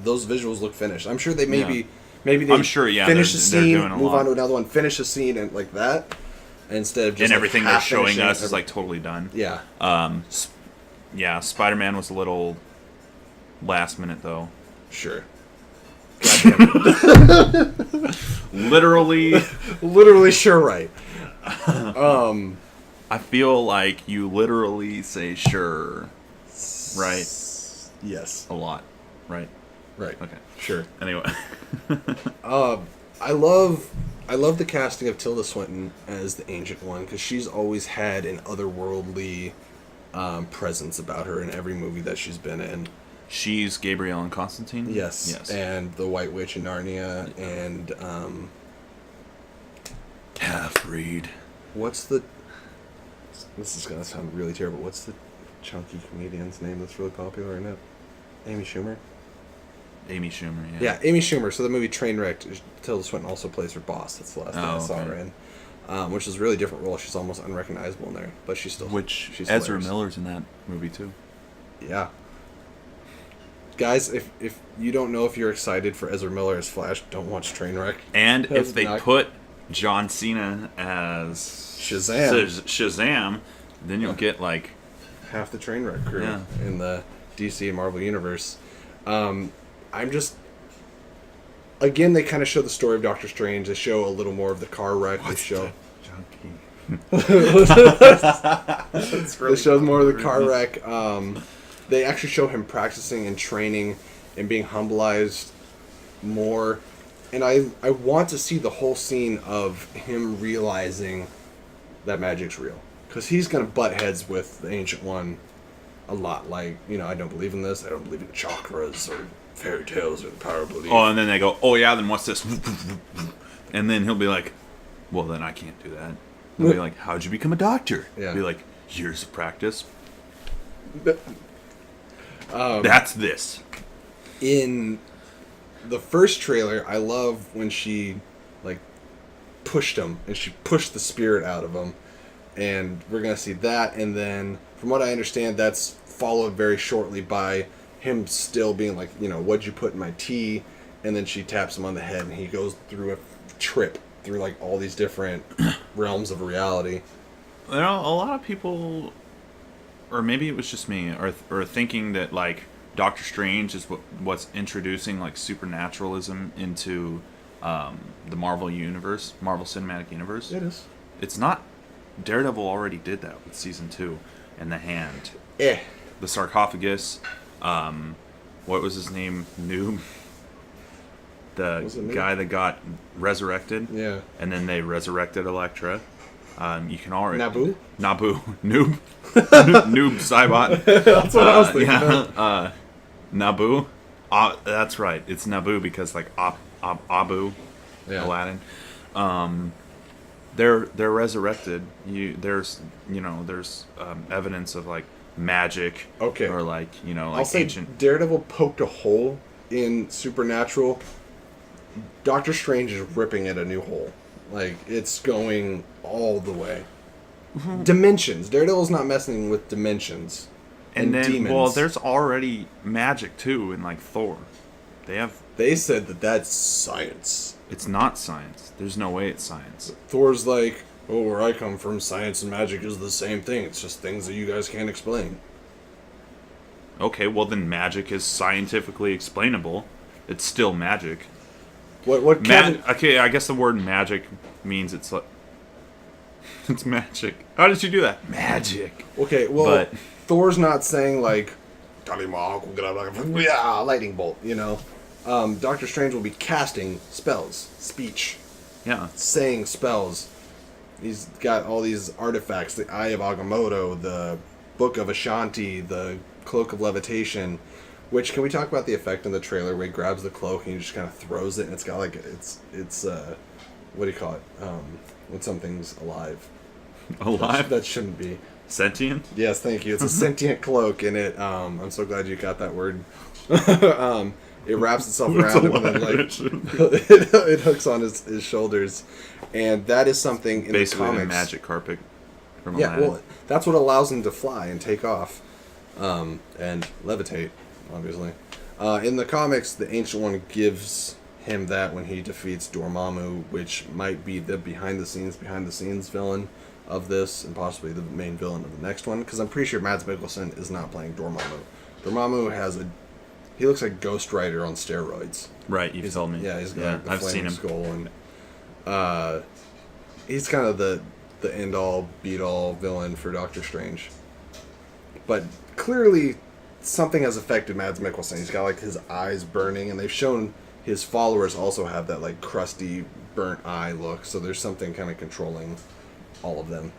Speaker 1: those visuals look finished. I'm sure they maybe they
Speaker 2: I'm sure,
Speaker 1: finish a scene,
Speaker 2: doing
Speaker 1: move on to another one, finish a scene, and like that, instead of just
Speaker 2: and everything they're showing us
Speaker 1: every...
Speaker 2: is like totally done.
Speaker 1: Yeah.
Speaker 2: Yeah. Spider-Man was a little last minute though.
Speaker 1: Sure. literally sure right.
Speaker 2: I feel like you literally say sure, right?
Speaker 1: Yes.
Speaker 2: A lot, right?
Speaker 1: Right.
Speaker 2: Okay.
Speaker 1: Sure.
Speaker 2: Anyway.
Speaker 1: I love the casting of Tilda Swinton as the Ancient One, because she's always had an otherworldly presence about her in every movie that she's been in.
Speaker 2: She's Gabrielle and Constantine?
Speaker 1: Yes. And the White Witch in Narnia, and
Speaker 2: Half-Breed.
Speaker 1: What's the... This is going to sound really terrible. What's the chunky comedian's name that's really popular right now? Amy Schumer?
Speaker 2: Amy Schumer, yeah.
Speaker 1: Yeah, Amy Schumer. So the movie Trainwreck, Tilda Swinton also plays her boss. That's the last thing I saw her in. Which is a really different role. She's almost unrecognizable in there, but she's still... she's
Speaker 2: Ezra
Speaker 1: hilarious.
Speaker 2: Miller's in that movie, too.
Speaker 1: Yeah. Guys, if you don't know if you're excited for Ezra Miller as Flash, don't watch Trainwreck.
Speaker 2: And if they put John Cena as Shazam, then you'll get like
Speaker 1: half the Trainwreck crew in the DC and Marvel universe. I'm just... Again, they kind of show the story of Doctor Strange. They show a little more of the car wreck. They show... They show more of the car wreck. They actually show him practicing and training and being humbleized more. And I want to see the whole scene of him realizing that magic's real. Because he's going to butt heads with the Ancient One a lot. Like, I don't believe in this. I don't believe in chakras or fairy tales or the power of belief.
Speaker 2: Oh, and then they go, oh yeah, then what's this? And then he'll be like, well, then I can't do that. He'll be like, how'd you become a doctor?
Speaker 1: Yeah.
Speaker 2: Be like, years of practice. That's this.
Speaker 1: In the first trailer, I love when she pushed him and she pushed the spirit out of him, and we're gonna see that. And then, from what I understand, that's followed very shortly by him still being like, what'd you put in my tea? And then she taps him on the head, and he goes through a trip through all these different realms of reality.
Speaker 2: A lot of people, or maybe it was just me, are thinking that Doctor Strange is what's introducing supernaturalism into the Marvel universe, Marvel Cinematic Universe.
Speaker 1: It is.
Speaker 2: It's not. Daredevil already did that with season 2, and the hand, the sarcophagus. What was his name? Noob. The guy that got resurrected.
Speaker 1: Yeah.
Speaker 2: And then they resurrected Elektra. You can already...
Speaker 1: Naboo?
Speaker 2: Noob. Noob Cybot.
Speaker 1: That's what I was thinking.
Speaker 2: Naboo. That's right. It's Naboo because Abu, Aladdin. They're resurrected. There's evidence of magic.
Speaker 1: Okay.
Speaker 2: Or
Speaker 1: I'll say
Speaker 2: ancient.
Speaker 1: Daredevil poked a hole in Supernatural. Doctor Strange is ripping at a new hole. It's going all the way. Mm-hmm. Dimensions. Daredevil's not messing with dimensions. And then, demons.
Speaker 2: Well, there's already magic too in Thor.
Speaker 1: They said that's science.
Speaker 2: It's not science. There's no way it's science.
Speaker 1: Thor's where I come from, science and magic is the same thing. It's just things that you guys can't explain.
Speaker 2: Okay, well then magic is scientifically explainable. It's still magic.
Speaker 1: What Kevin...
Speaker 2: Okay, I guess the word magic means it's it's magic. How did you do that? Magic.
Speaker 1: Okay, well, Thor's not saying lightning bolt, Doctor Strange will be casting spells, speech.
Speaker 2: Yeah.
Speaker 1: Saying spells. He's got all these artifacts: the Eye of Agamotto, the Book of Ashanti, the Cloak of Levitation. Which, can we talk about the effect in the trailer where he grabs the cloak and he just kind of throws it, and it's got like it's what do you call it? When something's alive.
Speaker 2: Alive?
Speaker 1: That shouldn't be.
Speaker 2: Sentient?
Speaker 1: Yes, thank you. It's a sentient cloak, and it. I'm so glad you got that word. It wraps itself around him, and then it hooks on his shoulders, and that is something in
Speaker 2: basically
Speaker 1: the comics.
Speaker 2: A magic carpet from
Speaker 1: Yeah,
Speaker 2: Aladdin.
Speaker 1: well, that's what allows him to fly and take off, and levitate, obviously. In the comics, the Ancient One gives him that when he defeats Dormammu, which might be the behind the scenes villain of this, and possibly the main villain of the next one, because I'm pretty sure Mads Mikkelsen is not playing Dormammu. Dormammu he looks like Ghost Rider on steroids.
Speaker 2: Right, you've told me.
Speaker 1: Yeah, he's got the
Speaker 2: I've
Speaker 1: flaming
Speaker 2: seen him.
Speaker 1: skull, and he's kind of the end all beat all villain for Doctor Strange. But clearly, something has affected Mads Mikkelsen. He's got like his eyes burning, and they've shown his followers also have that like crusty, burnt eye look. So there's something kind of controlling all of them.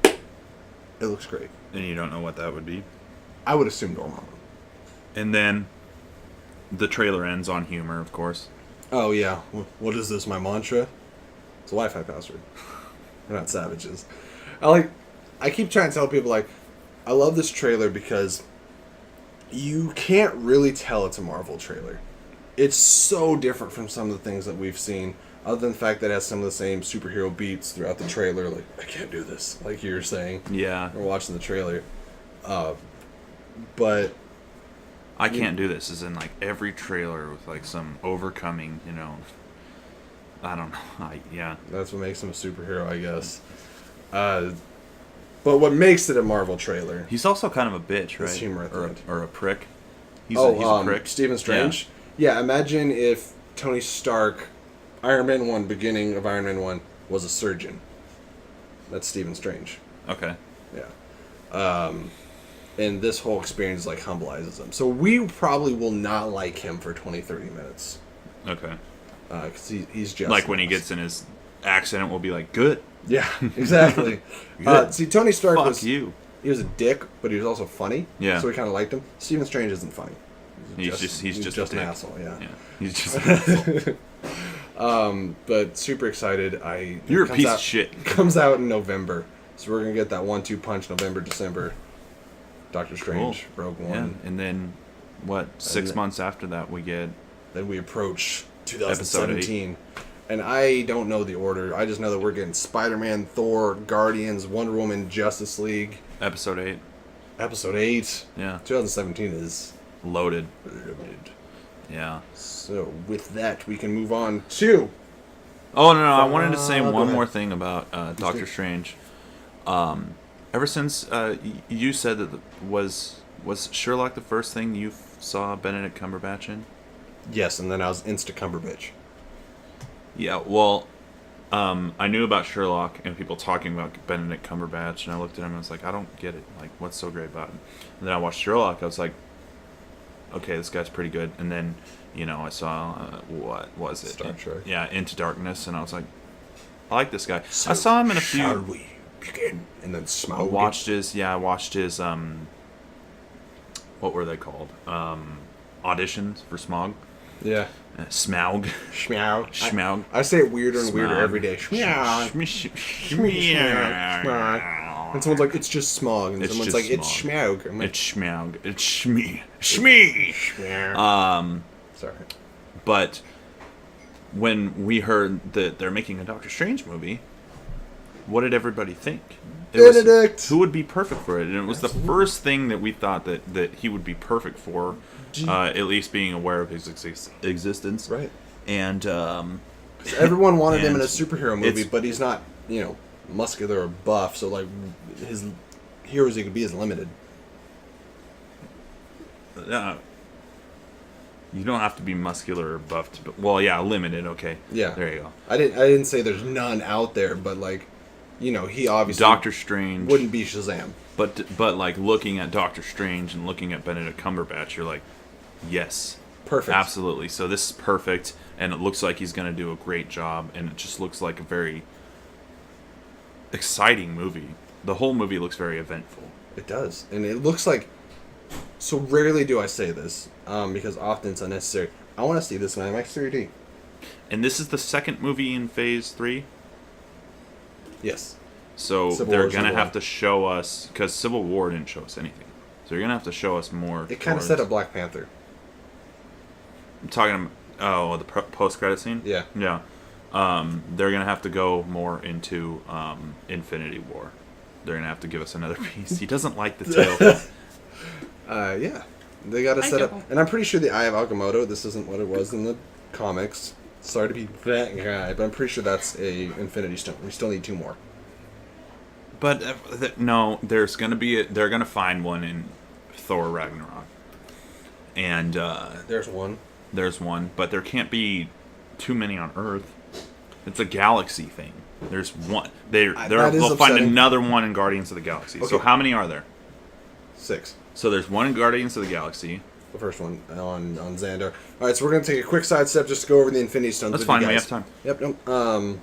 Speaker 1: It looks great.
Speaker 2: And you don't know what that would be?
Speaker 1: I would assume Dormammu.
Speaker 2: And then the trailer ends on humor, of course.
Speaker 1: Oh yeah, what is this? My mantra? It's a Wi-Fi password. We're not savages. I keep trying to tell people like, I love this trailer because you can't really tell it's a Marvel trailer. It's so different from some of the things that we've seen, other than the fact that it has some of the same superhero beats throughout the trailer. Like, I can't do this, like you were saying.
Speaker 2: Yeah.
Speaker 1: We're watching the trailer. But
Speaker 2: I can't do this is in like every trailer with like some overcoming, I don't know. Yeah.
Speaker 1: That's what makes him a superhero, I guess. But what makes it a Marvel trailer?
Speaker 2: He's also kind of a bitch, right?
Speaker 1: His humor at the end.
Speaker 2: Or a prick. He's a prick.
Speaker 1: Stephen Strange? Yeah, imagine if Tony Stark, Iron Man 1, beginning of Iron Man 1, was a surgeon. That's Stephen Strange.
Speaker 2: Okay.
Speaker 1: Yeah. And this whole experience like humbleizes him. So we probably will not like him for 20-30 minutes.
Speaker 2: Okay.
Speaker 1: Because he's just...
Speaker 2: Like when he gets in his accident, we'll be like, good.
Speaker 1: Yeah, exactly. See, Tony Stark
Speaker 2: Fuck you.
Speaker 1: He was a dick, but he was also funny.
Speaker 2: Yeah.
Speaker 1: So we kind of liked him. Stephen Strange isn't funny.
Speaker 2: He's just
Speaker 1: an
Speaker 2: a dick.
Speaker 1: asshole. Yeah.
Speaker 2: He's just an asshole.
Speaker 1: But super excited.
Speaker 2: You're a piece of shit.
Speaker 1: Comes out in November, so we're gonna get that 1-2 punch November, December. Doctor Strange, cool. Rogue One,
Speaker 2: and then what? 6 months after that, we get.
Speaker 1: Then we approach 2017. And I don't know the order. I just know that we're getting Spider-Man, Thor, Guardians, Wonder Woman, Justice League.
Speaker 2: Episode 8.
Speaker 1: Episode 8.
Speaker 2: Yeah.
Speaker 1: 2017 is
Speaker 2: loaded.
Speaker 1: Yeah. So with that, we can move on to...
Speaker 2: Oh, no, I wanted to say one more thing about Doctor Strange. Ever since you said that was Sherlock the first thing you saw Benedict Cumberbatch in?
Speaker 1: Yes, and then I was Insta-Cumberbitch.
Speaker 2: Yeah, well, I knew about Sherlock and people talking about Benedict Cumberbatch, and I looked at him and I was like, I don't get it. Like, what's so great about him? And then I watched Sherlock. I was like, okay, this guy's pretty good. And then, I saw, what was it?
Speaker 1: Star Trek.
Speaker 2: Yeah, Into Darkness, and I was like, I like this guy.
Speaker 1: So
Speaker 2: I saw him in a few...
Speaker 1: Shall we begin? And then Smaug.
Speaker 2: I watched his, what were they called? Auditions for Smaug.
Speaker 1: Yeah.
Speaker 2: Smaug.
Speaker 1: Schmaug. I say it weirder and weirder every day. Schmaug. And someone's like, it's just smog. And someone's like, it's Schmaug. I'm like,
Speaker 2: it's Schmaug. It's Shmee.
Speaker 1: Sorry.
Speaker 2: But when we heard that they're making a Doctor Strange movie, what did everybody think?
Speaker 1: Benedict!
Speaker 2: Who would be perfect for it? And it was the first thing that we thought that he would be perfect for, at least being aware of his existence.
Speaker 1: Right.
Speaker 2: And
Speaker 1: everyone wanted him in a superhero movie, but he's not, muscular or buff, so like his heroes he could be is limited.
Speaker 2: You don't have to be muscular or buffed. Limited. Okay.
Speaker 1: Yeah.
Speaker 2: There you go.
Speaker 1: I didn't say there's none out there, but like, he obviously
Speaker 2: Doctor Strange
Speaker 1: wouldn't be Shazam.
Speaker 2: But like looking at Doctor Strange and looking at Benedict Cumberbatch, you're like, yes,
Speaker 1: perfect,
Speaker 2: absolutely. So this is perfect, and it looks like he's going to do a great job, and it just looks like a very exciting movie. The whole movie looks very eventful.
Speaker 1: It does, and it looks like. So rarely do I say this, because often it's unnecessary. I want to see this in IMAX 3D.
Speaker 2: And this is the second movie in Phase 3?
Speaker 1: Yes.
Speaker 2: So
Speaker 1: Civil
Speaker 2: they're
Speaker 1: War,
Speaker 2: going to
Speaker 1: Civil
Speaker 2: have
Speaker 1: War.
Speaker 2: to show us... Because Civil War didn't show us anything. So you're going to have to show us more.
Speaker 1: It kind of set up Black Panther.
Speaker 2: I'm talking... Oh, the post-credit scene?
Speaker 1: Yeah.
Speaker 2: Yeah. They're going to have to go more into Infinity War. They're going to have to give us another piece. He doesn't like the tail.
Speaker 1: Yeah. They got to set up... And I'm pretty sure the Eye of Agamotto, this isn't what it was in the comics. Sorry to be that guy, but I'm pretty sure that's a Infinity Stone. We still need 2 more.
Speaker 2: But no, there's going to be... They're going to find one in Thor Ragnarok. And...
Speaker 1: There's one.
Speaker 2: There's one, but there can't be too many on Earth. It's a galaxy thing. There's one. They'll find another one in Guardians of the Galaxy. Okay. So how many are there?
Speaker 1: 6.
Speaker 2: So there's one in Guardians of the Galaxy.
Speaker 1: The first one on Xandar. All right, so we're gonna take a quick sidestep just to go over the Infinity Stones.
Speaker 2: That's fine. We have time.
Speaker 1: Yep. No.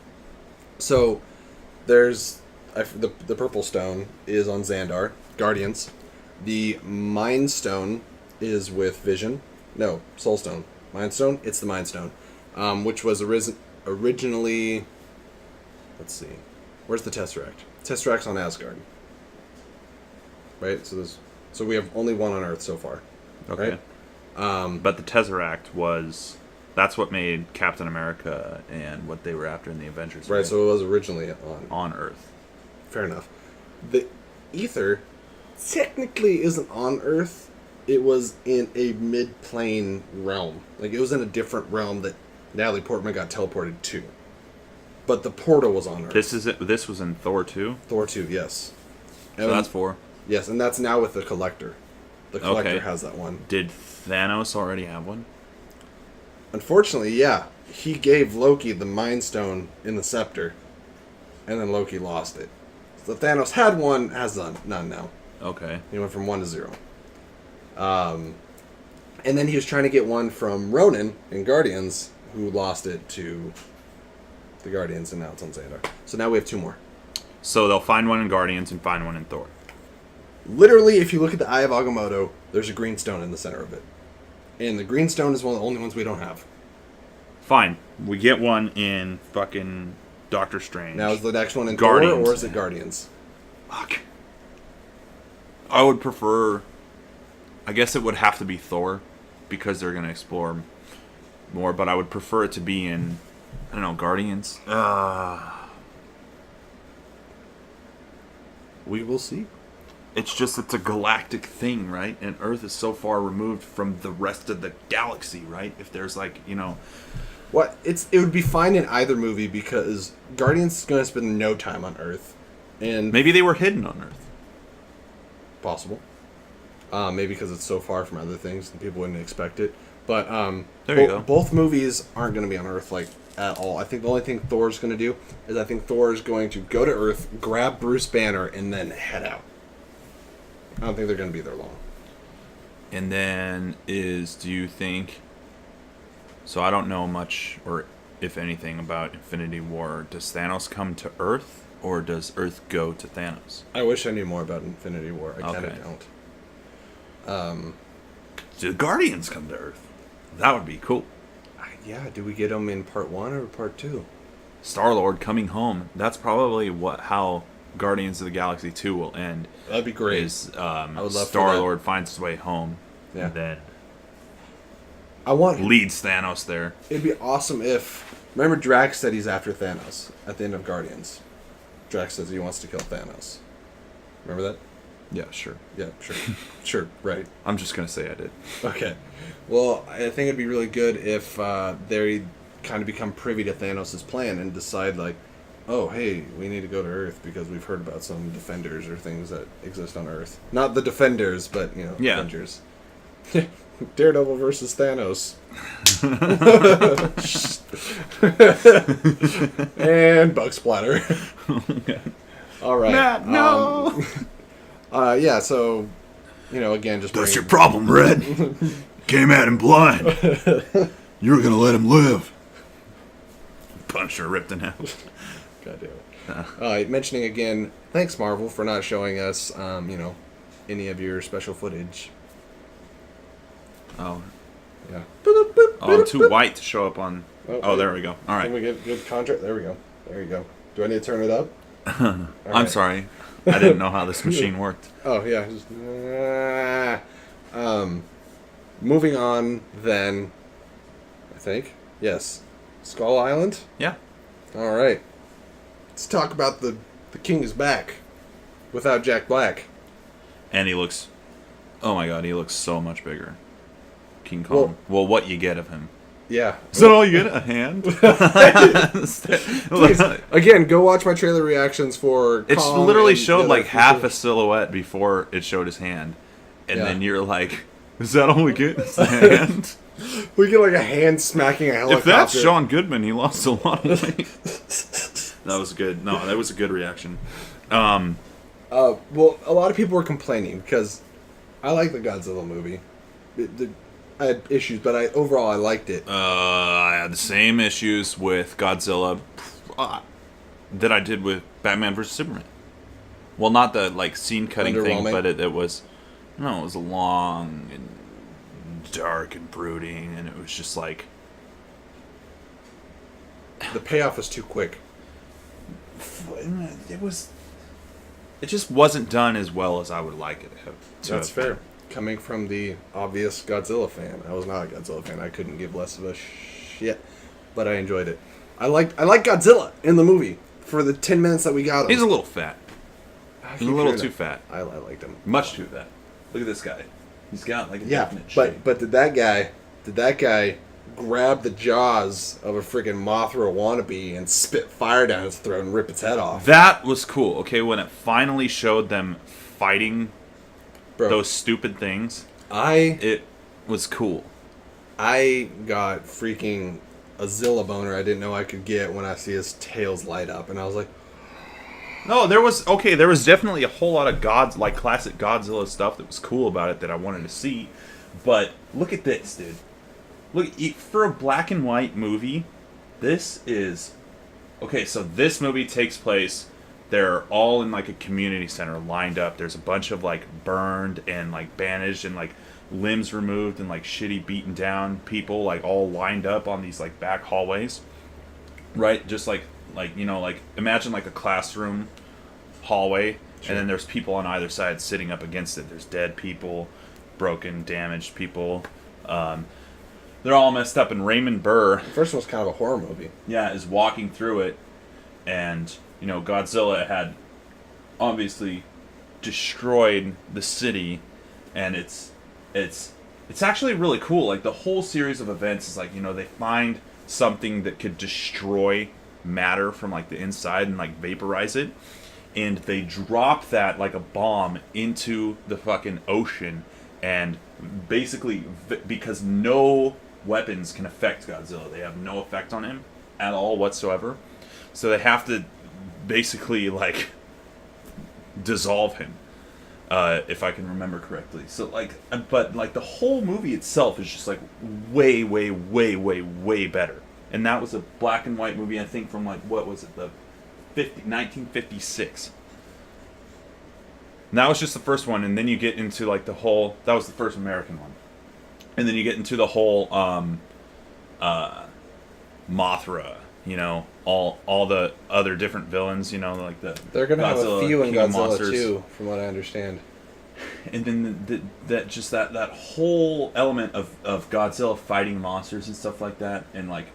Speaker 1: So there's the Purple Stone is on Xandar. Guardians. The Mind Stone is with Vision. No, Soul Stone. Mind Stone. It's the Mind Stone, which was originally. Let's see. Where's the Tesseract? Tesseract's on Asgard. Right. So we have only one on Earth so far.
Speaker 2: Okay.
Speaker 1: Right?
Speaker 2: But the Tesseract was... That's what made Captain America and what they were after in the Avengers.
Speaker 1: Right, so it was originally
Speaker 2: on Earth.
Speaker 1: Fair enough. The Ether technically isn't on Earth. It was in a mid-plane realm. Like, it was in a different realm that Natalie Portman got teleported to. But the portal was on Earth.
Speaker 2: This was in Thor 2?
Speaker 1: Thor 2, yes.
Speaker 2: So that's 4.
Speaker 1: Yes, and that's now with the Collector. The Collector has that one.
Speaker 2: Did Thanos already have one?
Speaker 1: Unfortunately, yeah. He gave Loki the Mind Stone in the Scepter, and then Loki lost it. So Thanos had one, has none now.
Speaker 2: Okay.
Speaker 1: He went from 1 to 0. And then he was trying to get one from Ronan in Guardians, who lost it to the Guardians, and now it's on Xandar. So now we have 2 more.
Speaker 2: So they'll find one in Guardians and find one in Thor.
Speaker 1: Literally, if you look at the Eye of Agamotto, there's a green stone in the center of it. And the green stone is one of the only ones we don't have.
Speaker 2: Fine. We get one in fucking Doctor Strange.
Speaker 1: Now, is the next one in
Speaker 2: Guardians.
Speaker 1: Thor, or is it Guardians?
Speaker 2: Fuck. I would prefer... I guess it would have to be Thor, because they're going to explore more, but I would prefer it to be in, I don't know, Guardians.
Speaker 1: We will see.
Speaker 2: It's just, it's a galactic thing, right? And Earth is so far removed from the rest of the galaxy, right? If there's like, you know...
Speaker 1: What? It would be fine in either movie, because Guardians is going to spend no time on Earth. And
Speaker 2: maybe they were hidden on Earth.
Speaker 1: Possible. Maybe because it's so far from other things and people wouldn't expect it. But
Speaker 2: there you go.
Speaker 1: Both movies aren't going to be on Earth like at all. I think the only thing Thor's going to do is I think Thor is going to go to Earth, grab Bruce Banner, and then head out. I don't think they're going to be there long.
Speaker 2: And then do you think... So I don't know much, or if anything, about Infinity War. Does Thanos come to Earth, or does Earth go to Thanos?
Speaker 1: I wish I knew more about Infinity War. I kind of don't.
Speaker 2: Do the Guardians come to Earth? That would be cool.
Speaker 1: Yeah, do we get them in part 1 or part 2?
Speaker 2: Star-Lord coming home. That's probably how Guardians of the Galaxy 2 will end.
Speaker 1: That'd be great.
Speaker 2: I would love Star-Lord finds his way home.
Speaker 1: Yeah.
Speaker 2: And then leads Thanos there.
Speaker 1: It'd be awesome if... Remember Drax said he's after Thanos at the end of Guardians. Drax says he wants to kill Thanos. Remember that?
Speaker 2: Yeah, sure.
Speaker 1: Yeah, sure. Sure, right.
Speaker 2: I'm just going to say I did.
Speaker 1: Okay. Well, I think it'd be really good if they kind of become privy to Thanos' plan and decide, like, oh, hey, we need to go to Earth because we've heard about some Defenders or things that exist on Earth. Not the Defenders, but, you know, Avengers. Daredevil versus Thanos. And bug splatter. All right.
Speaker 2: Matt, no!
Speaker 1: Yeah, so, you know, again, just...
Speaker 2: That's your problem, Red. Came at him blind. You were going to let him live. Punched her, ripped in half.
Speaker 1: God damn it. Mentioning again, thanks Marvel for not showing us, any of your special footage.
Speaker 2: Oh.
Speaker 1: Yeah.
Speaker 2: Oh, I'm too white to show up on... Oh, there we go. All right.
Speaker 1: Can we get good contract? There we go. There you go. Do I need to turn it up?
Speaker 2: I'm sorry. I didn't know how this machine worked.
Speaker 1: Oh, yeah. Moving on, then, I think. Yes. Skull Island?
Speaker 2: Yeah.
Speaker 1: All right. Let's talk about the King is back without Jack Black.
Speaker 2: And he looks... Oh my god, he looks so much bigger. King Kong. Well, what you get of him.
Speaker 1: Yeah.
Speaker 2: Is that all you get? A hand?
Speaker 1: Please, again, go watch my trailer reactions for
Speaker 2: It
Speaker 1: Kong
Speaker 2: literally
Speaker 1: and
Speaker 2: showed
Speaker 1: the
Speaker 2: like
Speaker 1: other
Speaker 2: half
Speaker 1: people.
Speaker 2: a silhouette before it showed his hand. And
Speaker 1: Yeah.
Speaker 2: then you're like, is that all we get? It's the hand?
Speaker 1: We get like a hand smacking a helicopter.
Speaker 2: If that's John Goodman, he lost a lot of weight. That was good. No, that was a good reaction.
Speaker 1: Well, a lot of people were complaining because I like the Godzilla movie. I had issues, but overall I liked it.
Speaker 2: I had the same issues with Godzilla that I did with Batman vs Superman. Well, not the like scene cutting thing, but it was long and dark and brooding, and it was just like
Speaker 1: The payoff was too quick.
Speaker 2: It just wasn't done as well as I would like it to.
Speaker 1: That's fair. Coming from the obvious Godzilla fan, I was not a Godzilla fan. I couldn't give less of a shit, but I enjoyed it. I like Godzilla in the movie for the 10 minutes that we got him.
Speaker 2: He's a little fat. He's a little too fat.
Speaker 1: I liked him.
Speaker 2: Much too fat. Look at this guy. He's got like a
Speaker 1: Yeah,
Speaker 2: definite shape.
Speaker 1: but did that guy grab the jaws of a freaking Mothra wannabe and spit fire down his throat and rip its head off?
Speaker 2: That was cool. Okay, when it finally showed them fighting those stupid things, it was cool.
Speaker 1: I got freaking a Zilla boner I didn't know I could get when I see his tails light up, and I was like,
Speaker 2: no, there was definitely a whole lot of classic Godzilla stuff that was cool about it that I wanted to see. But look at this, dude. Look, for a black and white movie, this is okay. So this movie takes place. They're all in like a community center, lined up. There's a bunch of like burned and like bandaged and like limbs removed and like shitty beaten down people, like all lined up on these like back hallways, right? Just like imagine like a classroom hallway,
Speaker 1: Sure.
Speaker 2: and then there's people on either side sitting up against it. There's dead people, broken, damaged people. They're all messed up, and Raymond Burr,
Speaker 1: the first one was kind of a horror movie.
Speaker 2: yeah, is walking through it, and Godzilla had obviously destroyed the city, and it's actually really cool. Like the whole series of events is like they find something that could destroy matter from like the inside and like vaporize it, and they drop that like a bomb into the fucking ocean, and basically because no weapons can affect Godzilla, they have no effect on him at all whatsoever, so they have to basically like dissolve him, if I can remember correctly. So but the whole movie itself is just like way better. And that was a black and white movie, I think, from like, what was it, 1956. And that was just the first one, and then you get into like that was the first American one. And then you get into the whole Mothra, all the other different villains, like the
Speaker 1: They're gonna have a few in
Speaker 2: King of
Speaker 1: Godzilla
Speaker 2: Monsters.
Speaker 1: too, from what I understand.
Speaker 2: And then that whole element of Godzilla fighting monsters and stuff like that, and like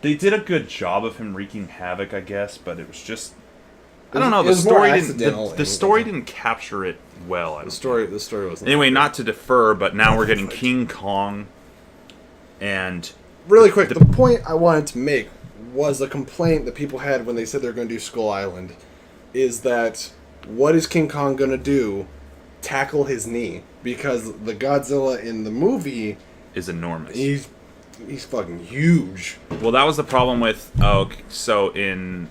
Speaker 2: they did a good job of him wreaking havoc, I guess, but it was just I don't know. The story didn't capture it well.
Speaker 1: The story wasn't.
Speaker 2: Anyway, not to defer, but now we're getting King Kong, and
Speaker 1: really quick, the point I wanted to make was a complaint that people had when they said they're going to do Skull Island, is that what is King Kong going to do? Tackle his knee, because the Godzilla in the movie
Speaker 2: is enormous.
Speaker 1: He's fucking huge.
Speaker 2: Well, that was the problem with so in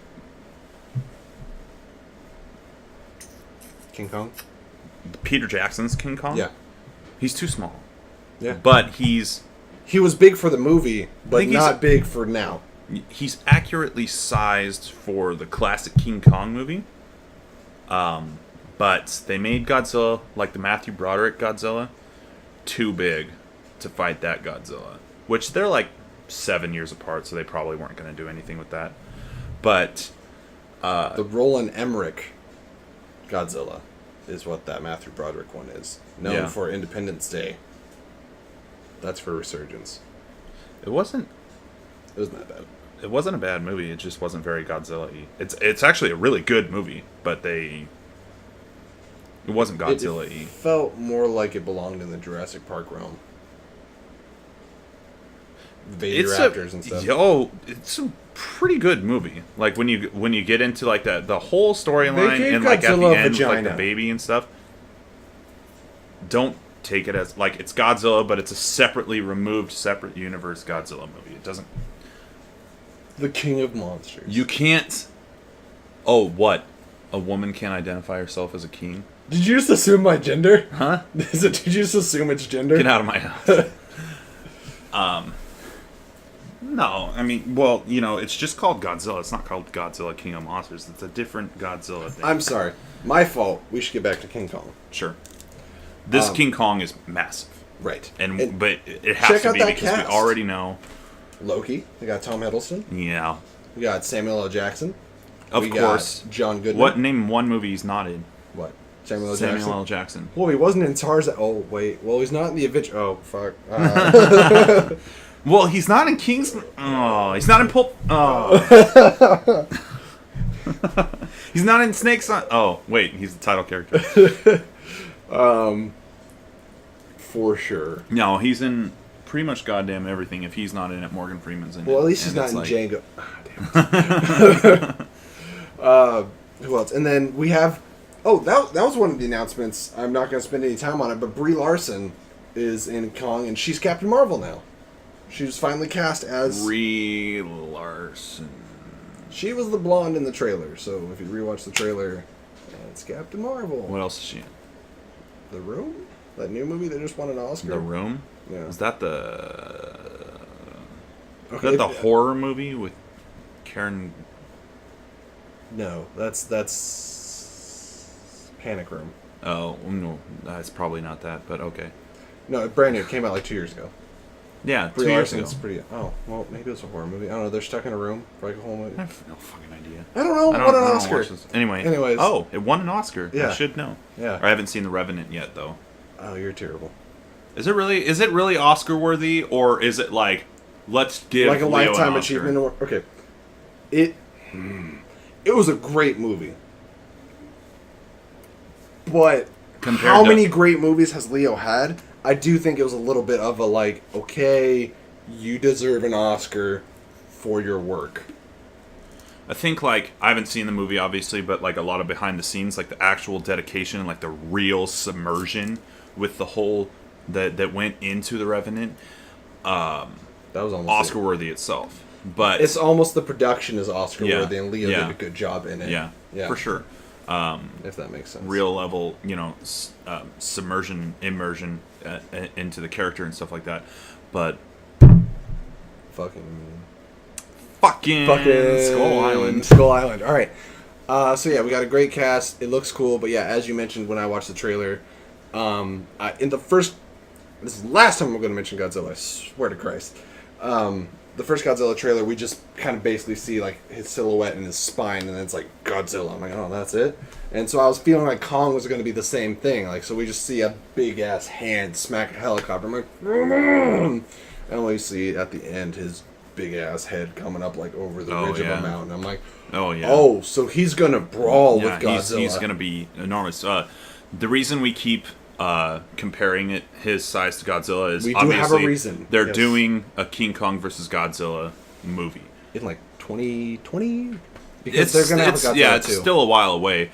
Speaker 1: King Kong,
Speaker 2: Peter Jackson's King Kong.
Speaker 1: Yeah,
Speaker 2: he's too small.
Speaker 1: Yeah,
Speaker 2: but he was
Speaker 1: big for the movie, but not big for now.
Speaker 2: he's accurately sized for the classic King Kong movie. But they made Godzilla, like the Matthew Broderick Godzilla, too big to fight that Godzilla. Which they're like 7 years apart, so they probably weren't going to do anything with that. But
Speaker 1: the Roland Emmerich Godzilla is what that Matthew Broderick one is. Known for Independence Day. That's for Resurgence.
Speaker 2: It wasn't
Speaker 1: that bad.
Speaker 2: It wasn't a bad movie. It just wasn't very Godzilla-y. It's actually a really good movie, but it wasn't Godzilla-y.
Speaker 1: It felt more like it belonged in the Jurassic Park realm. Velociraptors and stuff.
Speaker 2: It's a pretty good movie. Like when you get into like the whole storyline and like at the
Speaker 1: Godzilla
Speaker 2: end with, like
Speaker 1: vagina.
Speaker 2: the baby and stuff. Don't take it as like it's Godzilla, but it's a separately removed, separate universe Godzilla movie. It doesn't.
Speaker 1: The King of Monsters.
Speaker 2: You can't. Oh, what? A woman can't identify herself as a king?
Speaker 1: Did you just assume my gender?
Speaker 2: Huh?
Speaker 1: Did you just assume it's gender?
Speaker 2: Get out of my house. No, I mean, well, it's just called Godzilla. It's not called Godzilla King of Monsters. It's a different Godzilla thing.
Speaker 1: I'm sorry. My fault. We should get back to King Kong.
Speaker 2: Sure. This King Kong is massive.
Speaker 1: Right.
Speaker 2: But it has to be because
Speaker 1: cast.
Speaker 2: we already know.
Speaker 1: Loki. We got Tom Hiddleston.
Speaker 2: Yeah.
Speaker 1: We got Samuel L. Jackson.
Speaker 2: Of
Speaker 1: we
Speaker 2: course.
Speaker 1: Got John Goodman.
Speaker 2: Name one movie he's not in?
Speaker 1: What? Samuel L. Jackson.
Speaker 2: Samuel L. Jackson.
Speaker 1: Well, he wasn't in Tarzan. Oh, wait. Well, he's not in the Avengers. Oh, fuck.
Speaker 2: Well, he's not in Kingsman. Oh, he's not in Pulp. Oh. He's not in Snake's on. Oh, wait. He's the title character.
Speaker 1: For sure.
Speaker 2: No, he's in pretty much goddamn everything. If he's not in it, Morgan Freeman's in it.
Speaker 1: Well, at least he's not in Django. Damn it. Who else? And then we have... Oh, that was one of the announcements. I'm not going to spend any time on it, but Brie Larson is in Kong, and she's Captain Marvel now. She was finally cast as...
Speaker 2: Brie Larson.
Speaker 1: She was the blonde in the trailer, so if you rewatch the trailer, it's Captain Marvel.
Speaker 2: What else is she in?
Speaker 1: The Room? That new movie that just won an Oscar?
Speaker 2: The Room?
Speaker 1: Yeah.
Speaker 2: Is that the...
Speaker 1: Okay.
Speaker 2: Is that the horror movie with Karen...
Speaker 1: No, that's Panic Room.
Speaker 2: Oh, no. That's probably not that, but okay.
Speaker 1: No, brand new. It came out like 2 years ago.
Speaker 2: Yeah,
Speaker 1: Brie
Speaker 2: 2 years
Speaker 1: Larson's
Speaker 2: ago.
Speaker 1: pretty... Oh, well, maybe it's a horror movie. I don't know. They're stuck in a room for like a whole movie.
Speaker 2: I have no fucking idea.
Speaker 1: I don't know. It won an Oscar.
Speaker 2: Anyways. Oh, it won an Oscar.
Speaker 1: Yeah.
Speaker 2: I should know.
Speaker 1: Yeah.
Speaker 2: Or I haven't seen The Revenant yet, though.
Speaker 1: Oh, you're terrible.
Speaker 2: Is it really Oscar worthy, or is it like, let's give
Speaker 1: Like a
Speaker 2: Leo
Speaker 1: Lifetime
Speaker 2: an Oscar?
Speaker 1: Achievement Award? Okay. It was a great movie. But how many great movies has Leo had? I do think it was a little bit of a like, okay, you deserve an Oscar for your work.
Speaker 2: I think, like, I haven't seen the movie, obviously, but, like, a lot of behind the scenes, like, the actual dedication and, like, the real submersion with the whole that went into The Revenant,
Speaker 1: that was almost
Speaker 2: Oscar-worthy itself. But
Speaker 1: it's almost the production is Oscar-worthy,
Speaker 2: Yeah,
Speaker 1: and Leo
Speaker 2: yeah.
Speaker 1: did a good job in it.
Speaker 2: yeah, for sure.
Speaker 1: If that makes sense.
Speaker 2: Real level, submersion, immersion into the character and stuff like that. But
Speaker 1: Fucking
Speaker 2: Skull Island.
Speaker 1: Skull Island. All right. So yeah, we got a great cast. It looks cool, but yeah, as you mentioned when I watched the trailer, in the first, this is the last time I'm going to mention Godzilla. I swear to Christ. The first Godzilla trailer, we just kind of basically see like his silhouette and his spine, and then it's like Godzilla. I'm like, oh, that's it. And so I was feeling like Kong was going to be the same thing. Like, so we just see a big ass hand smack a helicopter. I'm like, and we see at the end his big ass head coming up like over the ridge of a mountain. I'm like,
Speaker 2: oh yeah.
Speaker 1: Oh, so he's gonna brawl with Godzilla.
Speaker 2: He's gonna be enormous. The reason we keep comparing his size to Godzilla is
Speaker 1: We do
Speaker 2: obviously
Speaker 1: have a reason.
Speaker 2: they're
Speaker 1: Yes.
Speaker 2: doing a King Kong versus Godzilla movie.
Speaker 1: In like 2020, because they're gonna have a Godzilla
Speaker 2: it's
Speaker 1: too.
Speaker 2: still a while away.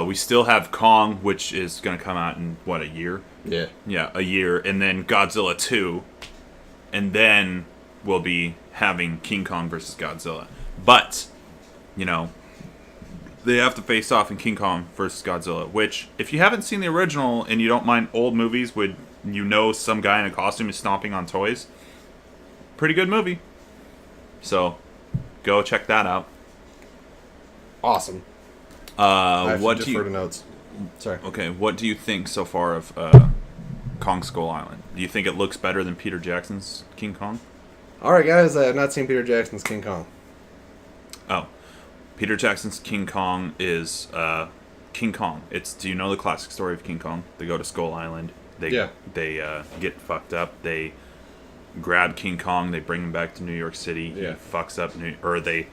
Speaker 2: We still have Kong, which is gonna come out in what, a year?
Speaker 1: Yeah.
Speaker 2: Yeah, a year, and then Godzilla 2, and then we'll be having King Kong versus Godzilla. But, they have to face off in King Kong versus Godzilla, which, if you haven't seen the original and you don't mind old movies with, some guy in a costume is stomping on toys, pretty good movie. So, go check that out.
Speaker 1: Awesome. I have
Speaker 2: What
Speaker 1: to
Speaker 2: do
Speaker 1: defer
Speaker 2: you?
Speaker 1: to notes. Sorry.
Speaker 2: Okay, what do you think so far of Kong Skull Island? Do you think it looks better than Peter Jackson's King Kong?
Speaker 1: All right, guys. I have not seen Peter Jackson's King Kong.
Speaker 2: Oh, Peter Jackson's King Kong is King Kong. Do you know the classic story of King Kong? They go to Skull Island. They get fucked up. They grab King Kong. They bring him back to New York City.
Speaker 1: Yeah.
Speaker 2: He fucks up, or they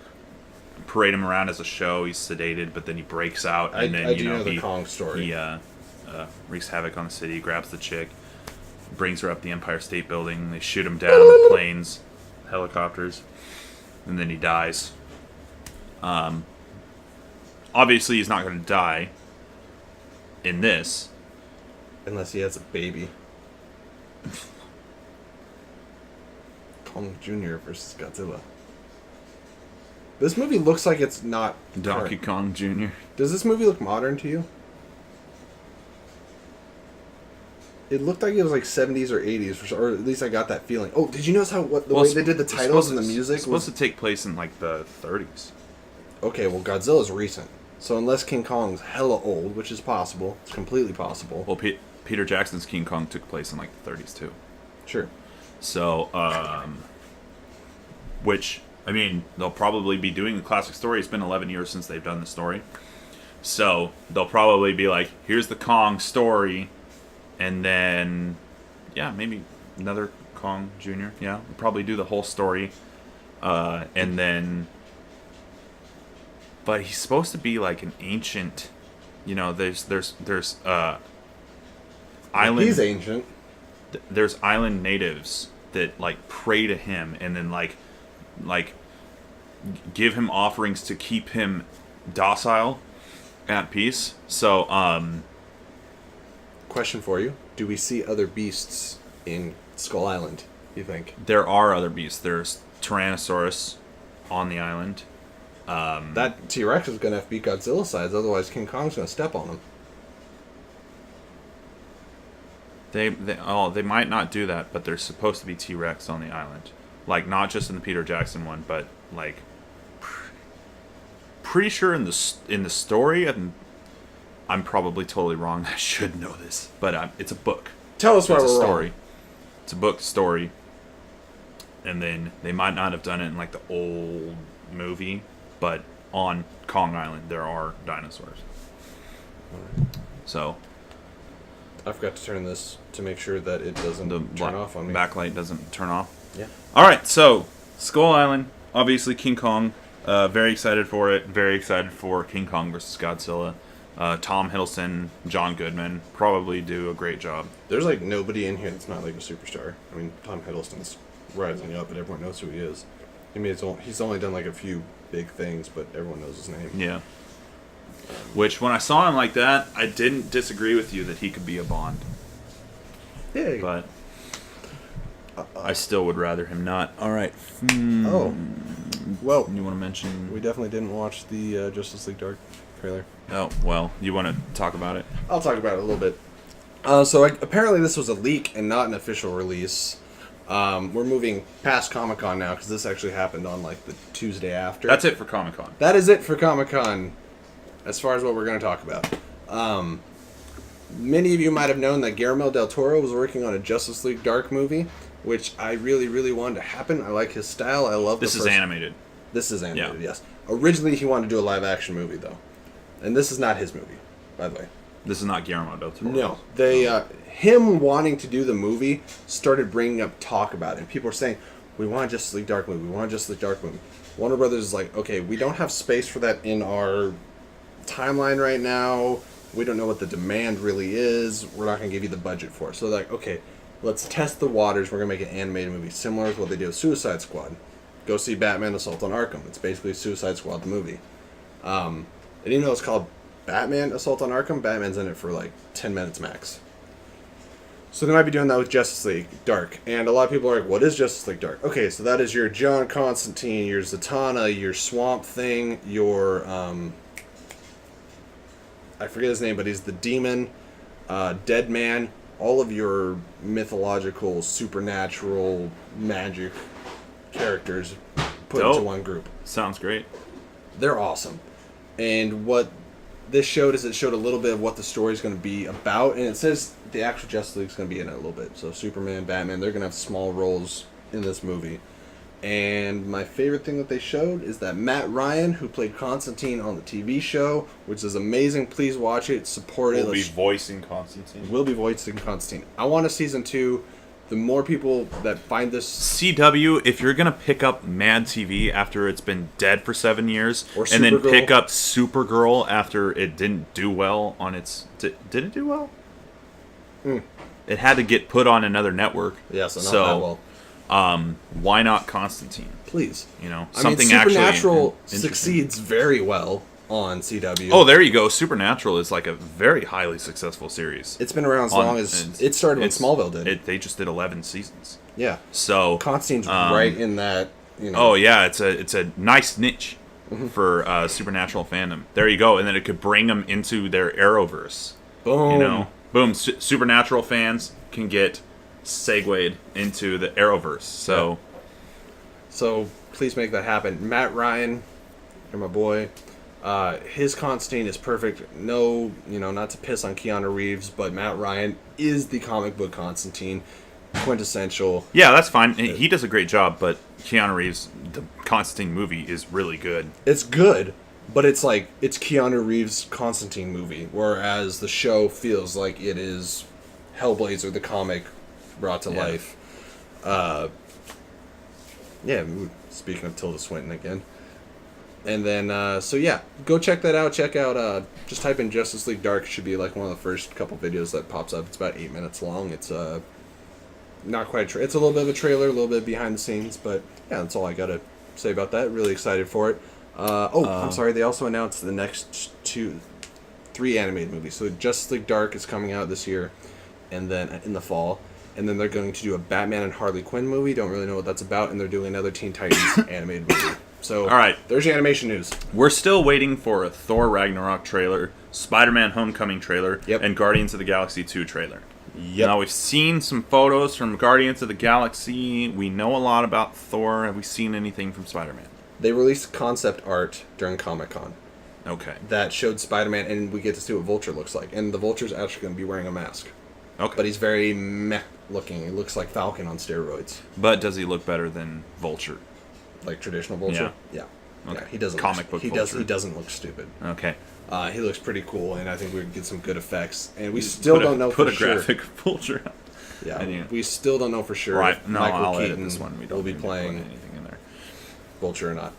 Speaker 2: parade him around as a show. He's sedated, but then he breaks out, and then
Speaker 1: I do know the Kong story.
Speaker 2: He wreaks havoc on the city. Grabs the chick, brings her up the Empire State Building. They shoot him down with planes, helicopters, and then he dies. Obviously, he's not going to die in this.
Speaker 1: Unless he has a baby. Kong Jr. versus Godzilla. This movie looks like it's not
Speaker 2: Donkey
Speaker 1: current.
Speaker 2: Kong Jr.
Speaker 1: Does this movie look modern to you? It looked like it was like 70s or 80s, or at least I got that feeling. Oh, did you notice how the way they did the titles and the music?
Speaker 2: It's supposed to take place in like the 30s.
Speaker 1: Okay, well, Godzilla's recent. So unless King Kong's hella old, which is possible, it's completely possible.
Speaker 2: Well, Peter Jackson's King Kong took place in like the 30s too.
Speaker 1: Sure.
Speaker 2: So, which, I mean, they'll probably be doing the classic story. It's been 11 years since they've done the story. So, they'll probably be like, here's the Kong story. And then, yeah, maybe another Kong Jr. Yeah, we'll probably do the whole story. And then, but he's supposed to be like an ancient, there's island.
Speaker 1: He's ancient.
Speaker 2: There's island natives that like pray to him and then like give him offerings to keep him docile, at peace. So
Speaker 1: Question for you: do we see other beasts in Skull Island? You think
Speaker 2: there are other beasts. There's Tyrannosaurus on the island.
Speaker 1: that T-Rex is gonna have to beat Godzilla's size? Otherwise, King Kong's gonna step on him.
Speaker 2: They might not do that, but there's supposed to be T-Rex on the island. Like, not just in the Peter Jackson one, but like pretty sure in the story, and I'm probably totally wrong. I should know this, but it's a book.
Speaker 1: Tell us why
Speaker 2: It's a
Speaker 1: we're
Speaker 2: story.
Speaker 1: wrong.
Speaker 2: It's a book story, and then they might not have done it in like the old movie, but on Kong Island there are dinosaurs. So
Speaker 1: I forgot to turn this to make sure that it doesn't turn off on me.
Speaker 2: Backlight doesn't turn off.
Speaker 1: Yeah.
Speaker 2: All right, so Skull Island, obviously King Kong. Very excited for it. Very excited for King Kong versus Godzilla. Tom Hiddleston, John Goodman probably do a great job.
Speaker 1: There's like nobody in here that's not like a superstar. I mean, Tom Hiddleston's rising up, but everyone knows who he is. I mean, he's only done like a few big things, but everyone knows his name.
Speaker 2: Yeah. Which, when I saw him like that, I didn't disagree with you that he could be a Bond.
Speaker 1: Yeah.
Speaker 2: But I still would rather him not. All right.
Speaker 1: Oh. Well,
Speaker 2: You want to mention?
Speaker 1: we definitely didn't watch the Justice League Dark trailer.
Speaker 2: Oh, well, you want to talk about it?
Speaker 1: I'll talk about it a little bit. Apparently this was a leak and not an official release. We're moving past Comic-Con now because this actually happened on like the Tuesday after.
Speaker 2: That's it for Comic-Con.
Speaker 1: That is it for Comic-Con as far as what we're going to talk about. Many of you might have known that Guillermo del Toro was working on a Justice League Dark movie, which I really, really wanted to happen. I like his style. I love
Speaker 2: This is animated.
Speaker 1: This is animated,
Speaker 2: Yeah.
Speaker 1: yes. Originally, he wanted to do a live-action movie, though. And this is not his movie, by the way.
Speaker 2: This is not Guillermo del Toro.
Speaker 1: No. Him wanting to do the movie started bringing up talk about it. And people were saying, we want a Justice League Dark movie. We want a Justice League Dark movie. Warner Brothers is like, okay, we don't have space for that in our timeline right now. We don't know what the demand really is. We're not going to give you the budget for it. So they're like, okay, let's test the waters. We're going to make an animated movie similar to what they did with Suicide Squad. Go see Batman Assault on Arkham. It's basically Suicide Squad, the movie. And even though it's called Batman Assault on Arkham, Batman's in it for like 10 minutes max. So they might be doing that with Justice League Dark. And a lot of people are like, what is Justice League Dark? Okay, so that is your John Constantine, your Zatanna, your Swamp Thing, your... I forget his name, but he's the demon, Dead Man, all of your mythological, supernatural, magic characters put
Speaker 2: Dope.
Speaker 1: into one group.
Speaker 2: Sounds great.
Speaker 1: They're awesome. And what this showed is it showed a little bit of what the story is going to be about. And it says the actual Justice League is going to be in it a little bit. So Superman, Batman, they're going to have small roles in this movie. And my favorite thing that they showed is that Matt Ryan, who played Constantine on the TV show, which is amazing. Please watch it. Support it.
Speaker 2: Will be voicing Constantine.
Speaker 1: Will be voicing Constantine. I want a season 2. The more people that find this...
Speaker 2: CW, if you're going to pick up Mad TV after it's been dead for 7 years,
Speaker 1: Or
Speaker 2: and then
Speaker 1: Supergirl.
Speaker 2: pick up Supergirl after it didn't do well on its... Did it do well? It had to get put on another network.
Speaker 1: Yeah, so not that well.
Speaker 2: Why not Constantine?
Speaker 1: Please.
Speaker 2: You know,
Speaker 1: I mean,
Speaker 2: something
Speaker 1: Supernatural
Speaker 2: actually interesting.
Speaker 1: succeeds very well on CW.
Speaker 2: Oh, there you go. Supernatural is like a very highly successful series.
Speaker 1: It's been around as long as... It started when Smallville did.
Speaker 2: They just did 11 seasons.
Speaker 1: Yeah.
Speaker 2: So
Speaker 1: Constantine's right in that, you know...
Speaker 2: Oh yeah, it's a nice niche for Supernatural fandom. There you go, and then it could bring them into their Arrowverse.
Speaker 1: Boom.
Speaker 2: You know, boom. Supernatural fans can get segued into the Arrowverse. So,
Speaker 1: So please make that happen. Matt Ryan, you're my boy. His Constantine is perfect. No, you know, not to piss on Keanu Reeves, but Matt Ryan is the comic book Constantine. Quintessential.
Speaker 2: yeah, that's fine. He does a great job, but Keanu Reeves, the Constantine movie is really good.
Speaker 1: It's good, but it's like it's Keanu Reeves' Constantine movie, whereas the show feels like it is Hellblazer, the comic, brought to life. Speaking of Tilda Swinton again. And then, so yeah, go check that out. Check out, just type in Justice League Dark. It should be like one of the first couple videos that pops up. It's about 8 minutes long. It's not quite it's a little bit of a trailer, a little bit behind the scenes, but yeah, that's all I gotta say about that. Really excited for it. I'm sorry, they also announced the next 3 animated movies. So Justice League Dark is coming out this year, and then in the fall. And then they're going to do a Batman and Harley Quinn movie. Don't really know what that's about. And they're doing another Teen Titans animated movie. So,
Speaker 2: all right,
Speaker 1: there's your animation news.
Speaker 2: We're still waiting for a Thor Ragnarok trailer, Spider-Man Homecoming trailer, and Guardians of the Galaxy 2 trailer.
Speaker 1: Yep.
Speaker 2: Now, we've seen some photos from Guardians of the Galaxy. We know a lot about Thor. Have we seen anything from Spider-Man?
Speaker 1: They released concept art during Comic-Con
Speaker 2: Okay.
Speaker 1: that showed Spider-Man, and we get to see what Vulture looks like. And the Vulture's actually going to be wearing a mask.
Speaker 2: Okay.
Speaker 1: But he's very meh looking. He looks like Falcon on steroids.
Speaker 2: But does he look better than Vulture?
Speaker 1: Like traditional Vulture? Yeah.
Speaker 2: Okay.
Speaker 1: Yeah, he doesn't
Speaker 2: Comic book Vulture.
Speaker 1: He doesn't look stupid.
Speaker 2: Okay.
Speaker 1: He looks pretty cool, and I think we can get some good effects. And we still don't know for sure.
Speaker 2: Put a graphic Vulture out.
Speaker 1: Yeah, we still don't know for sure.
Speaker 2: Right.
Speaker 1: If
Speaker 2: No,
Speaker 1: Michael
Speaker 2: I'll
Speaker 1: Keaton
Speaker 2: edit this one. We don't
Speaker 1: will be
Speaker 2: need to put
Speaker 1: playing
Speaker 2: anything in there.
Speaker 1: Vulture or not.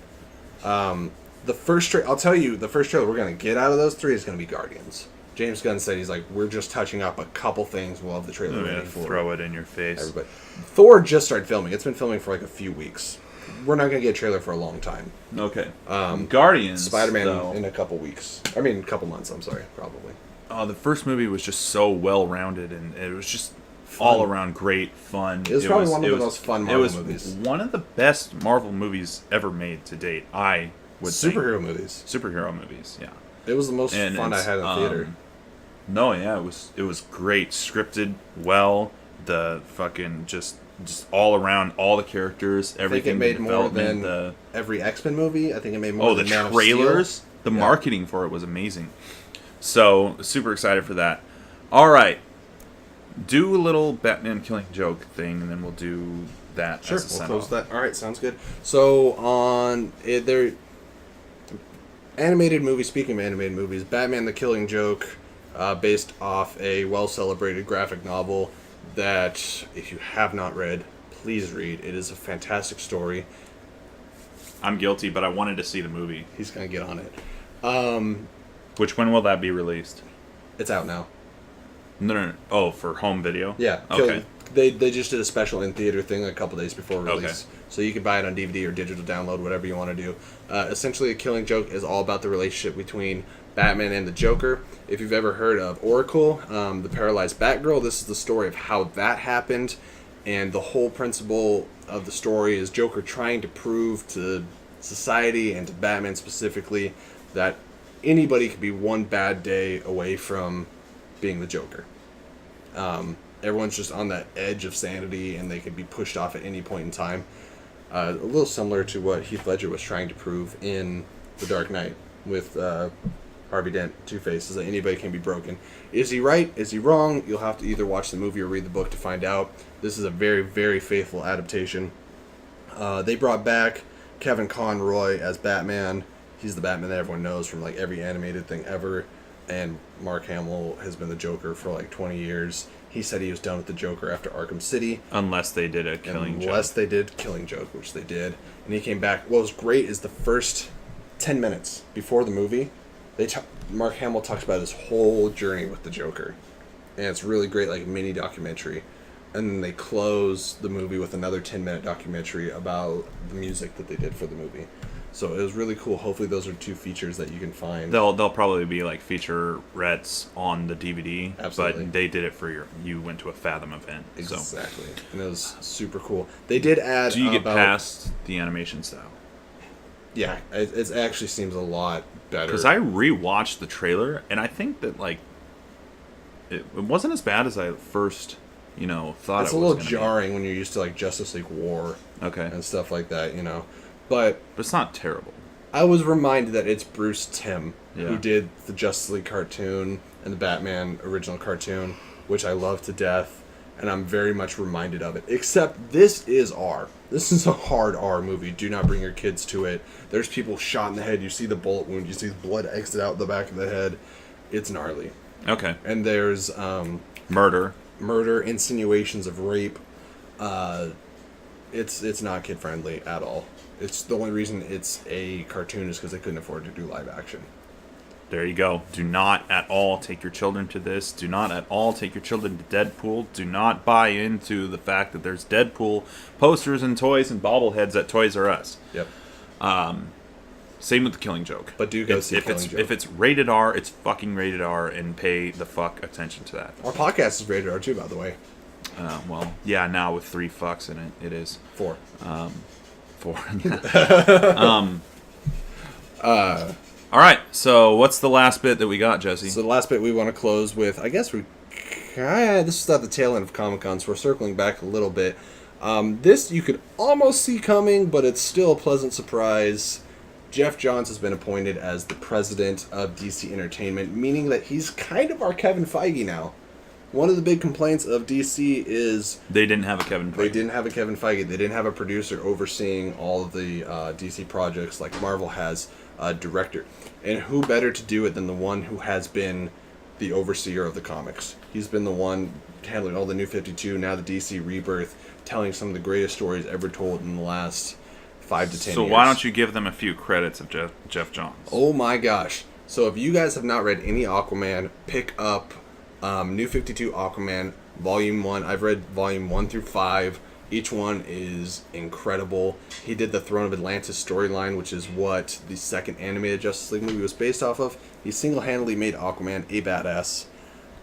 Speaker 1: The first I'll tell you, the first trailer we're going to get out of those 3 is going to be Guardians. James Gunn said he's like, we're just touching up a couple things. We'll have the trailer ready for
Speaker 2: throw it in your face.
Speaker 1: everybody. Thor just started filming. It's been filming for like a few weeks. We're not going to get a trailer for a long time.
Speaker 2: Okay. Guardians.
Speaker 1: Spider-Man
Speaker 2: though,
Speaker 1: in a couple weeks. I mean, a couple months, I'm sorry, probably.
Speaker 2: the first movie was just so well-rounded, and it was just all around great fun.
Speaker 1: It was probably one of the most fun Marvel movies.
Speaker 2: One of the best Marvel movies ever made to date, I would think.
Speaker 1: Superhero movies.
Speaker 2: Superhero movies, yeah.
Speaker 1: It was the most fun I had in the theater.
Speaker 2: No, yeah, it was great, scripted well. The fucking just all around, all the characters, everything.
Speaker 1: I think it made more
Speaker 2: development,
Speaker 1: than every X-Men movie. I think it made more than Man of Steel.
Speaker 2: trailers, the marketing for it was amazing. So super excited for that. All right, do a little Batman killing joke thing, and then we'll do that.
Speaker 1: Sure,
Speaker 2: as a
Speaker 1: we'll
Speaker 2: send-off.
Speaker 1: close that. All right, sounds good. So on their animated movie. Speaking of animated movies, Batman: The Killing Joke. Based off a well-celebrated graphic novel that, if you have not read, please read. It is a fantastic story.
Speaker 2: I'm guilty, but I wanted to see the movie.
Speaker 1: He's going to get on it.
Speaker 2: Which when will that be released?
Speaker 1: It's out now.
Speaker 2: No. Oh, for home video?
Speaker 1: Yeah.
Speaker 2: Okay.
Speaker 1: They just did a special in-theater thing a couple days before release.
Speaker 2: Okay.
Speaker 1: So you can buy it on DVD or digital download, whatever you want to do. Essentially, A Killing Joke is all about the relationship between Batman and the Joker. If you've ever heard of Oracle, the paralyzed Batgirl, this is the story of how that happened. And the whole principle of the story is Joker trying to prove to society and to Batman specifically that anybody could be one bad day away from being the Joker. Everyone's just on that edge of sanity, and they could be pushed off at any point in time. A little similar to what Heath Ledger was trying to prove in The Dark Knight with Harvey Dent, Two-Face, is that anybody can be broken. Is he right? Is he wrong? You'll have to either watch the movie or read the book to find out. This is a very, very faithful adaptation. They brought back Kevin Conroy as Batman. He's the Batman that everyone knows from like every animated thing ever. And Mark Hamill has been the Joker for like 20 years. He said he was done with the Joker after Arkham City.
Speaker 2: Unless they did a Killing Joke.
Speaker 1: Unless they did Killing Joke, which they did. And he came back. What was great is the first 10 minutes before the movie, Mark Hamill talks about his whole journey with the Joker. And it's really great, like a mini documentary. And then they close the movie with another 10-minute documentary about the music that they did for the movie. So it was really cool. Hopefully those are 2 features that you can find.
Speaker 2: They'll probably be like featurettes on the DVD.
Speaker 1: Absolutely.
Speaker 2: But they did it for you went to a Fathom event.
Speaker 1: Exactly. So. And it was super cool. They did add...
Speaker 2: Do you get past the animation style?
Speaker 1: Yeah, it actually seems a lot better.
Speaker 2: Because I rewatched the trailer, and I think that like it wasn't as bad as I first, thought it was.
Speaker 1: It's a little jarring when you're used to like Justice League War, and stuff like that, But
Speaker 2: it's not terrible.
Speaker 1: I was reminded that it's Bruce Timm who did the Justice League cartoon and the Batman original cartoon, which I love to death, and I'm very much reminded of it. Except this is R. This is a hard R movie. Do not bring your kids to it. There's people shot in the head. You see the bullet wound. You see the blood exit out the back of the head. It's gnarly.
Speaker 2: Okay.
Speaker 1: And there's
Speaker 2: murder,
Speaker 1: insinuations of rape. It's not kid friendly at all. It's the only reason it's a cartoon is because they couldn't afford to do live action.
Speaker 2: There you go. Do not at all take your children to this. Do not at all take your children to Deadpool. Do not buy into the fact that there's Deadpool posters and toys and bobbleheads at Toys R Us.
Speaker 1: Yep.
Speaker 2: Same with the Killing Joke.
Speaker 1: But do go see Killing Joke.
Speaker 2: If it's rated R, it's fucking rated R, and pay the fuck attention to that.
Speaker 1: Our podcast is rated R too, by the way.
Speaker 2: Well, yeah, now with 3 fucks in it, it is.
Speaker 1: 4.
Speaker 2: 4. All right, so what's the last bit that we got, Jesse?
Speaker 1: So the last bit we want to close with, I guess this is at the tail end of Comic-Con, so we're circling back a little bit. This you could almost see coming, but it's still a pleasant surprise. Jeff Johns has been appointed as the president of DC Entertainment, meaning that he's kind of our Kevin Feige now. One of the big complaints of DC is...
Speaker 2: They didn't have a Kevin Feige.
Speaker 1: They didn't have a Kevin Feige. They didn't have a producer overseeing all of the DC projects like Marvel has. Director. And who better to do it than the one who has been the overseer of the comics? He's been the one handling all the New 52, now the DC Rebirth, telling some of the greatest stories ever told in the last 5 to 10 years.
Speaker 2: So why don't you give them a few credits of Jeff Johns?
Speaker 1: Oh my gosh. So if you guys have not read any Aquaman, pick up New 52 Aquaman Volume 1. I've read Volume 1 through 5. Each one is incredible. He did the Throne of Atlantis storyline, which is what the second animated Justice League movie was based off of. He single-handedly made Aquaman a badass.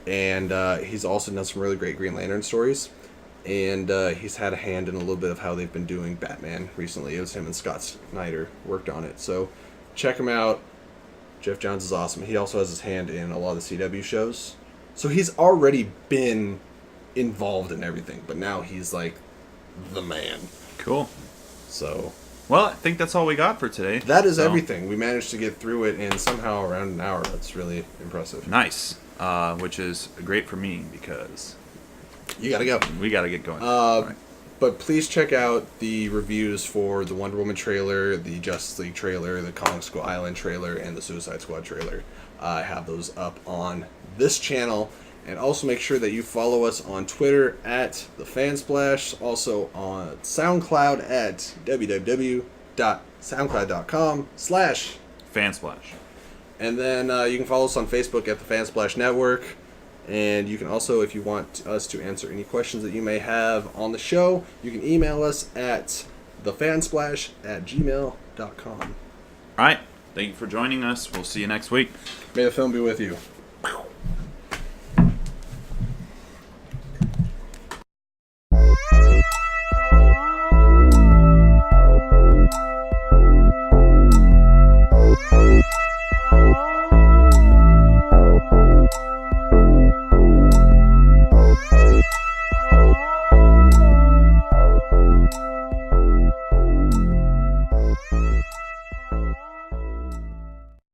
Speaker 1: And he's also done some really great Green Lantern stories. And he's had a hand in a little bit of how they've been doing Batman recently. It was him and Scott Snyder worked on it. So check him out. Jeff Johns is awesome. He also has his hand in a lot of the CW shows. So he's already been involved in everything. But now he's like the man.
Speaker 2: Cool.
Speaker 1: So,
Speaker 2: well, I think that's all we got for today.
Speaker 1: That is everything. We managed to get through it in somehow around an hour. That's really impressive.
Speaker 2: Nice. Which is great for me because
Speaker 1: you gotta go.
Speaker 2: We gotta get going. Right.
Speaker 1: But please check out the reviews for the Wonder Woman trailer, the Justice League trailer, the Kong Skull Island trailer, and the Suicide Squad trailer. I have those up on this channel. And also make sure that you follow us on Twitter at TheFansplash, also on SoundCloud at www.soundcloud.com/Fansplash. And then you can follow us on Facebook at the Fansplash Network. And you can also, if you want us to answer any questions that you may have on the show, you can email us at thefansplash@gmail.com.
Speaker 2: All right. Thank you for joining us. We'll see you next week.
Speaker 1: May the film be with you.